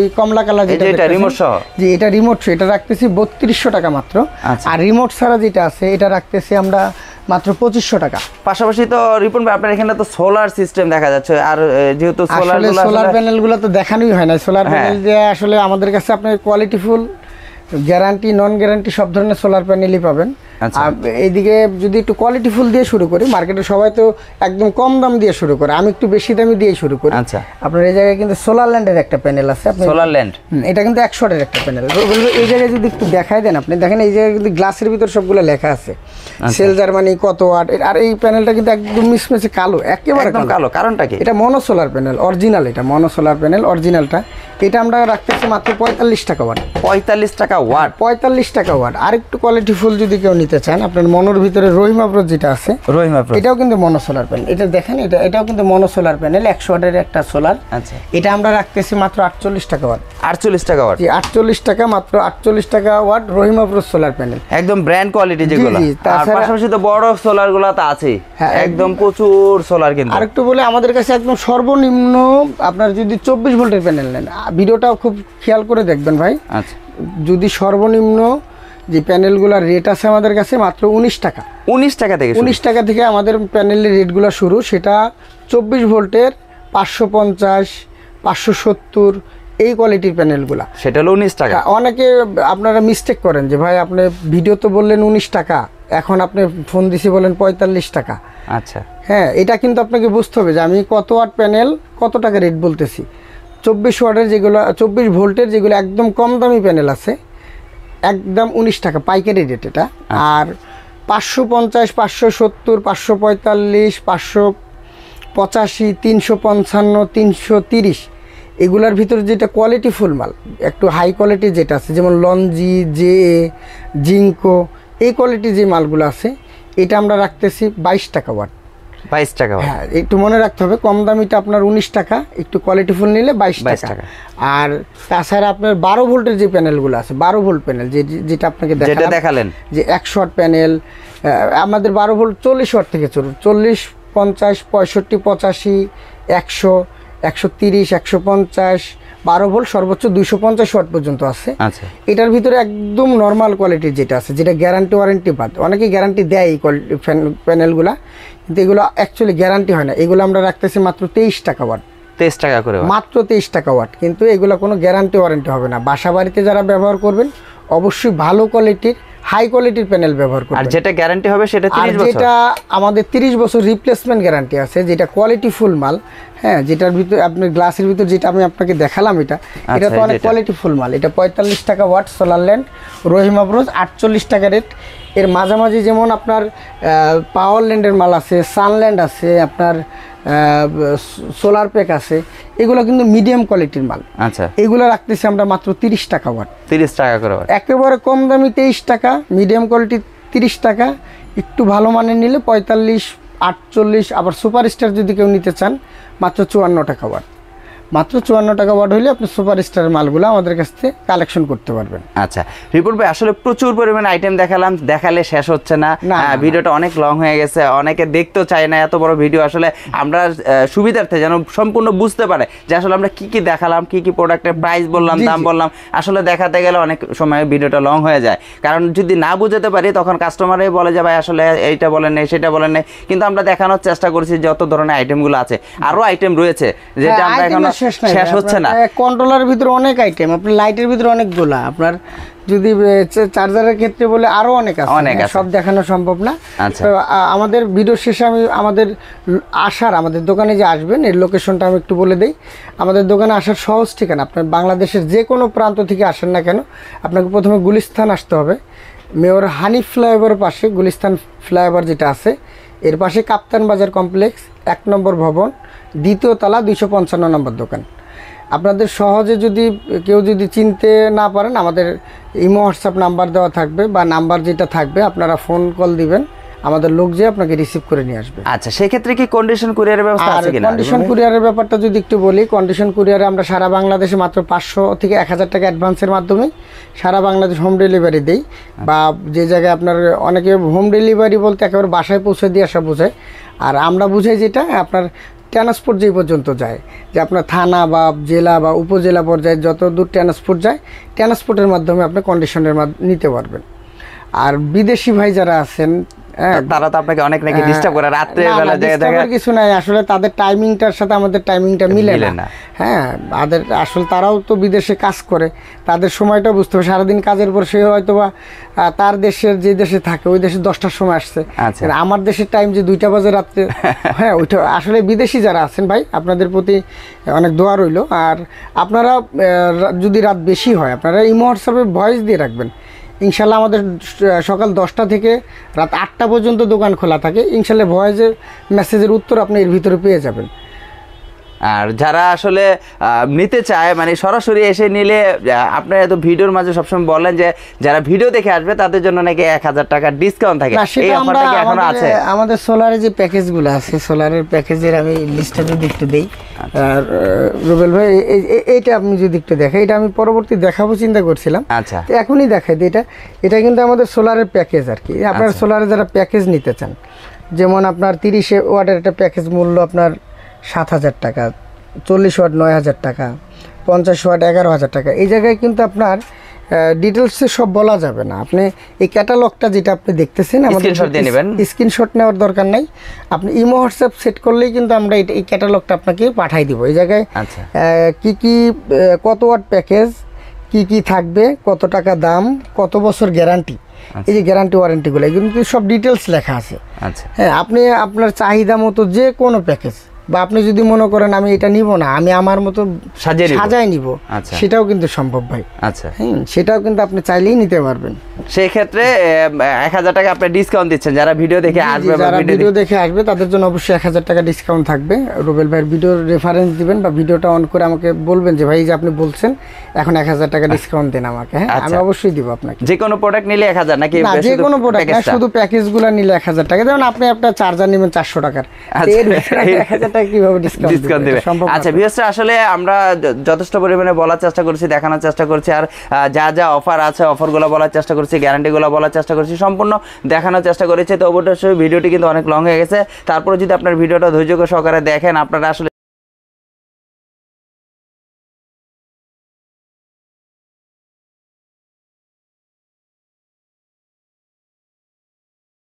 Speaker 1: এই কমলা কালার যেটা,
Speaker 2: এটা রিমোট সহ।
Speaker 1: জি, এটা রিমোট সহ, এটা রাখতেছি 3200 টাকা মাত্র। আর রিমোট ছাড়া যেটা আছে এটা রাখতেছি আমরা মাত্র 2500 টাকা।
Speaker 2: পাশাপাশি তো রিপন ভাই আপনার এখানে তো সোলার সিস্টেম দেখা যাচ্ছে, আর যেহেতু
Speaker 1: সোলার প্যানেলগুলো তো দেখানোই হয় না। সোলার প্যানেল যে আসলে আমাদের কাছে আপনার কোয়ালিটিফুল, গ্যারান্টি, নন গ্যারান্টি সব ধরনের সোলার প্যানেলই পাবেন। আর এইদিকে যদি একটু কোয়ালিটিফুল দিয়ে শুরু করি, মার্কেটে সবাই তো একদম কম দাম দিয়ে শুরু করে, আমি একটু বেশি দামি দিয়ে শুরু করি।
Speaker 2: আচ্ছা,
Speaker 1: আপনার এই জায়গায় কিন্তু সোলার ল্যান্ডের একটা প্যানেল আছে। আপনি
Speaker 2: সোলার ল্যান্ড,
Speaker 1: এটা কিন্তু 100 ওয়াটের একটা প্যানেল। এই জায়গায় যদি একটু দেখাই দেন, আপনি দেখেন এই জায়গায় কিন্তু গ্লাসের ভিতর সবগুলো লেখা আছে, সেল জার্মানি কত ওয়াট। আর এই প্যানেলটা কিন্তু একদম মিশমিশে কালো, একেবারে
Speaker 2: কালো। কারণটা কি?
Speaker 1: এটা মনো সোলার প্যানেল অরিজিনাল, এটা মনো সোলার প্যানেল অরিজিনালটা। এটা আমরা রাখতেছি মাত্র 45 টাকা ওয়াট।
Speaker 2: 45 টাকা ওয়াট?
Speaker 1: 45 টাকা ওয়াট। আর একটু কোয়ালিটিফুল যদি কেউ নিতে চান, আপনার মনোর ভিতরে রহিমা প্রো যেটা আছে, এটাও কিন্তু মনো সোলার প্যানেল। এটা দেখেন, এটাও কিন্তু মনো সোলার প্যানেল, 100 ওয়াটের একটা সোলার।
Speaker 2: আচ্ছা,
Speaker 1: এটা আমরা রাখতেছি মাত্র 48 টাকা ওয়াট।
Speaker 2: 48 টাকা ওয়াট? জি,
Speaker 1: 48 টাকা, মাত্র 48 টাকা watt Rahimafrooz solar panel,
Speaker 2: একদম ব্র্যান্ড কোয়ালিটি যেগুলো। আর পাশাপাশি তো বড় সোলার গুলো তো আছেই, একদম প্রচুর সোলার। কিন্তু
Speaker 1: আরেকটু বলে, আমাদের কাছে একদম সর্বনিম্ন আপনার যদি 24 ভোল্টের প্যানেল নেন, ভিডিওটাও খুব খেয়াল করে দেখবেন ভাই।
Speaker 2: আচ্ছা,
Speaker 1: যদি সর্বনিম্ন যে প্যানেলগুলোর রেট আছে আমাদের কাছে মাত্র 19 টাকা।
Speaker 2: 19 টাকা থেকে
Speaker 1: 19 টাকা থেকে আমাদের প্যানেলের রেটগুলো শুরু। সেটা 24 ভোল্টের 550, 570 এই কোয়ালিটির প্যানেলগুলা,
Speaker 2: সেটা হলো 19 টাকা।
Speaker 1: অনেকে আপনারা মিস্টেক করেন যে ভাই আপনি ভিডিও তো বললেন 19 টাকা, এখন আপনি ফোন দিছি বলেন 45 টাকা।
Speaker 2: আচ্ছা,
Speaker 1: হ্যাঁ, এটা কিন্তু আপনাকে বুঝতে হবে যে আমি কত ওয়াট প্যানেল কত টাকা রেট বলতেছি। 24 ওয়াটের যেগুলো, 24 ভোল্টের যেগুলো একদম কম দামি প্যানেল আছে, একদম 19 টাকা পাইকারি রেট এটা। আর 550, 570, 545, 585, 355, 330 এগুলার ভিতরে যেটা কোয়ালিটি ফুল মাল, একটু হাই কোয়ালিটি যেটা আছে, যেমন লঞ্জি, জিঙ্কো, এই কোয়ালিটি যে মালগুলো আছে, এটা আমরা রাখতেছি 22 টাকা ওয়াট।
Speaker 2: 22 টাকা?
Speaker 1: হ্যাঁ, একটু মনে রাখতে হবে, কম দামিটা আপনার 19 টাকা, একটু কোয়ালিটিফুল নিলে 22 টাকা। আর তাছাড়া আপনার 12 ভোল্টের যে প্যানেলগুলো আছে, 12 ভোল্ট প্যানেল যেটা আপনাকে
Speaker 2: দেখালেন
Speaker 1: যে 100 ওয়াট প্যানেল, আমাদের 12 ভোল্ট 40 ওয়াট থেকে শুরু, 40, 50, 65, 85, 100, 130, 150, 12 ভোল্ট সর্বোচ্চ 250 ওয়াট পর্যন্ত আছে।
Speaker 2: আচ্ছা,
Speaker 1: এটার ভিতরে একদম নর্মাল কোয়ালিটির যেটা আছে, যেটা গ্যারান্টি ওয়ারেন্টি বাদ, অনেকে গ্যারান্টি দেয় এই কোয়ালিটি প্যানেলগুলা, কিন্তু এগুলো অ্যাকচুয়ালি গ্যারান্টি হয় না। এগুলো আমরা রাখতেছি মাত্র 23 টাকা ওয়াট।
Speaker 2: 23 টাকা করে?
Speaker 1: মাত্র 23 টাকা ওয়াট। কিন্তু এগুলো কোনো গ্যারান্টি ওয়ারেন্টি হবে না। বাসা বাড়িতে যারা ব্যবহার করবেন অবশ্যই ভালো কোয়ালিটির, হাই কোয়ালিটির প্যানেল ব্যবহার করবেন।
Speaker 2: আর যেটা গ্যারান্টি হবে সেটা 30 বছর?
Speaker 1: যেটা আমাদের 30 বছর রিপ্লেসমেন্ট গ্যারান্টি আছে, যেটা কোয়ালিটি ফুল মাল। হ্যাঁ, যেটার ভিতরে আপনার গ্লাসের ভিতর যেটা আমি আপনাকে দেখালাম, এটা তো অনেক কোয়ালিটি ফুল মাল। এটা 45 টাকা watt solar land Rahimafrooz, 48 টাকা রেট। এর মাঝামাঝি যেমন আপনার পাওয়ার ল্যান্ডের মাল আছে, সানল্যান্ড আছে, আপনার সোলার প্যাক আছে, এগুলো কিন্তু মিডিয়াম কোয়ালিটির মাল।
Speaker 2: আচ্ছা,
Speaker 1: এগুলো রাখতেছি আমরা মাত্র 30 টাকা ওয়াট।
Speaker 2: 30 টাকা করে?
Speaker 1: একেবারে কম দামি 23 টাকা, মিডিয়াম কোয়ালিটি 30 টাকা, একটু ভালো মানের নিলে 45, 48। আবার সুপারস্টার যদি কেউ নিতে চান মাত্র 54 টাকা ওয়াট। মাত্র 54 টাকা ওয়াট হলে আপনি সুপারস্টারের মালগুলো আমাদের কাছ থেকে কালেকশন করতে পারবেন।
Speaker 2: আচ্ছা, রিপোর্ট ভাই আসলে প্রচুর পরিমাণে আইটেম দেখালাম, দেখালে শেষ হচ্ছে না। ভিডিওটা অনেক লং হয়ে গেছে, অনেকে দেখতেও চায় না এত বড় ভিডিও। আসলে আমরা সুবিধার্থে যেন সম্পূর্ণ বুঝতে পারে যে আসলে আমরা কি কি দেখালাম, কি কি প্রোডাক্টের প্রাইস বললাম, দাম বললাম, আসলে দেখাতে গেলে অনেক সময় ভিডিওটা লং হয়ে যায়। কারণ যদি না বুঝতে পারি তখন কাস্টমারই বলে যে ভাই আসলে এইটা বলেন নাই, সেটা বলেন নাই। কিন্তু আমরা দেখানোর চেষ্টা করছি যত ধরনের আইটেমগুলো আছে, আরো আইটেম রয়েছে যেটা আমরা এখন শেষ হচ্ছে না।
Speaker 1: কন্ট্রোলারের ভিতরে অনেক আইটেম, আপনার লাইটের ভিতরে অনেকগুলা, আপনার যদি চার্জারের ক্ষেত্রে বলে আরো অনেক আছে, সব দেখানো সম্ভব না। তো আমাদের ভিডিও শেষে আমি আমাদের দোকানে যে আসবেন এর লোকেশনটা আমি একটু বলে দিই। আমাদের দোকানে আসার সহজ ঠিকানা, আপনার বাংলাদেশের যে কোনো প্রান্ত থেকে আসেন না কেন, আপনাকে প্রথমে গুলিস্তান আসতে হবে। মেয়র হানিফ ফ্লাইওভারের পাশে গুলিস্তান ফ্লাইওভার যেটা আছে, এর পাশে কাপ্তান বাজার কমপ্লেক্স 1 নম্বর ভবন, 2য় তলা, 255 নম্বর দোকান। আপনাদের সহজে যদি কেউ যদি চিনতে না পারেন, আমাদের ইমো হোয়াটসঅ্যাপ নাম্বার দেওয়া থাকবে, বা নাম্বার যেটা থাকবে আপনারা ফোন কল দিবেন, আমাদের লোক যে আপনাকে রিসিভ করে নিয়ে আসবে।
Speaker 2: আচ্ছা, সেক্ষেত্রে কি কন্ডিশন কুরিয়ারের ব্যবস্থা
Speaker 1: আর
Speaker 2: আছে কিনা?
Speaker 1: কন্ডিশন কুরিয়ারের ব্যাপারটা যদি একটু বলি, কন্ডিশন কুরিয়ারে আমরা সারা বাংলাদেশে মাত্র 500 থেকে 1000 টাকা অ্যাডভান্সের মাধ্যমে সারা বাংলাদেশ হোম ডেলিভারি দেই। বা যে জায়গায় আপনার অনেকে হোম ডেলিভারি বলতে একেবারে বাসায় পৌঁছে দিয়ে আসা বোঝায়, আর আমরা বুঝাই যেটা আপনার ট্রান্সপোর্ট যেই পর্যন্ত যায়, যে আপনার থানা বা জেলা বা উপজেলা পর্যায়ে যত দূর ট্রান্সপোর্ট যায়, ট্রান্সপোর্টের মাধ্যমে আপনি কন্ডিশনের নিতে পারবেন। আর বিদেশি ভাই যারা আছেন,
Speaker 2: তারা তো আপনাকে অনেক নাকি ডিস্টার্ব করে রাতে বেলা
Speaker 1: ডিস্টার্বের কিছু নাই, আসলে তাদের টাইমিংটার সাথে আমাদের টাইমিংটা মিলে না। হ্যাঁ, তাদের আসলে তারাও তো বিদেশে কাজ করে, তাদের সময়টা বুঝতে হবে। সারাদিন কাজের পর সে হয়তো বা তার দেশের যে দেশে থাকে ওই দেশে 10টার সময় আসছে, আমার দেশের টাইম যে 2টা বাজে রাত্রে। হ্যাঁ, ওইটা আসলে বিদেশি যারা আছেন ভাই, আপনাদের প্রতি অনেক দোয়া রইল। আর আপনারা যদি রাত বেশি হয়, আপনারা ইমো হোয়াটসঅ্যাপে ভয়েস দিয়ে রাখবেন। ইনশাল্লাহ আমাদের সকাল 10টা থেকে রাত 8টা পর্যন্ত দোকান খোলা থাকে। ইনশাল্লাহ ভয়েসের মেসেজের উত্তর আপনি এর ভিতরে পেয়ে যাবেন।
Speaker 2: আর যারা আসলে নিতে চায়, মানে সরাসরি এসে নিলে, আপনারা তো ভিডিওর মাঝে সবসময় বলেন যে যারা ভিডিও দেখে আসবে তাদের জন্য নাকি 1000 টাকা ডিসকাউন্ট থাকে, এই অফারটা কি এখনো আছে?
Speaker 1: আমাদের সোলারের যে প্যাকেজগুলো আছে, সোলারের প্যাকেজের আমি লিস্টটা যদি একটু দেই। আর রুবেল ভাই, এইটা আপনি যদি একটু দেখেন, এটা আমি পরবর্তী দেখাবো চিন্তা করছিলাম।
Speaker 2: আচ্ছা,
Speaker 1: এখনই দেখাই দিই। এটা কিন্তু আমাদের সোলারের প্যাকেজ আর কি। আপনার সোলারে যারা প্যাকেজ নিতে চান, যেমন আপনার 30 ওয়াটের একটা প্যাকেজ মূল্য আপনার 7000 টাকা, 40 ওয়াট 9000 টাকা, 50 ওয়াট 11000 টাকা। এই জায়গায় কিন্তু আপনার ডিটেলসে সব বলা যাবে না। আপনি এই ক্যাটালগটা যেটা আপনি দেখতেছেন, আমাদের স্ক্রিনশট নেওয়ার দরকার নাই, আপনি ইমো হোয়াটসঅ্যাপ সেট করলেই কিন্তু আমরা এই ক্যাটালগটা আপনাকে পাঠাই দিব। এই জায়গায় কি কি কত ওয়াট প্যাকেজ, কি কি থাকবে, কত টাকা দাম, কত বছর গ্যারান্টি, এই যে গ্যারান্টি ওয়ারেন্টিগুলো কিন্তু সব ডিটেলস লেখা আছে। হ্যাঁ, আপনি আপনার চাহিদা মতো যে কোনো প্যাকেজ, বা আপনি যদি মনে করেন আমি এটা নিব না, আমি আমার মতো সাজাই নিব, সেটাও কিন্তু সম্ভব ভাই।
Speaker 2: আচ্ছা,
Speaker 1: সেটাও কিন্তু আপনি চাইলেই নিতে পারবেন।
Speaker 2: সেই ক্ষেত্রে 1000 টাকা আপনি ডিসকাউন্ট দিচ্ছেন যারা ভিডিও দেখে আসবে।
Speaker 1: যারা ভিডিও দেখে আসবে তাদের জন্য অবশ্যই 1000 টাকা ডিসকাউন্ট থাকবে। রুবেল ভাইয়ের ভিডিওর রেফারেন্স দিবেন বা ভিডিওটা অন করে আমাকে বলবেন যে ভাই যে আপনি বলছেন এখন 1000 টাকা ডিসকাউন্ট দেন আমাকে। হ্যাঁ, আমি অবশ্যই দিব আপনাকে।
Speaker 2: যে কোনো প্রোডাক্ট নিলে 1000 নাকি?
Speaker 1: না, যে কোনো প্রোডাক্ট না, শুধু প্যাকেজগুলো নিলে 1000 টাকা। যেমন আপনি একটা চার্জার নেবেন 400 টাকার, এর 1000 টাকা কিভাবে ডিসকাউন্ট দিবে?
Speaker 2: আচ্ছা ভিউয়ার্সরা, আসলে আমরা যথেষ্ট পরিমাণে বলার চেষ্টা করছি, দেখানোর চেষ্টা করছি, আর যা যা অফার আছে অফারগুলো বলার চেষ্টা করছি, গ্যারান্টিগুলো বলার চেষ্টা করছি, সম্পূর্ণ দেখানোর চেষ্টা করেছি। তো অবশ্যই ভিডিওটি কিন্তু অনেক লং হয়ে গেছে, তারপরে যদি আপনার ভিডিওটা ধৈর্য সহকারে দেখেন, আপনারা আসলে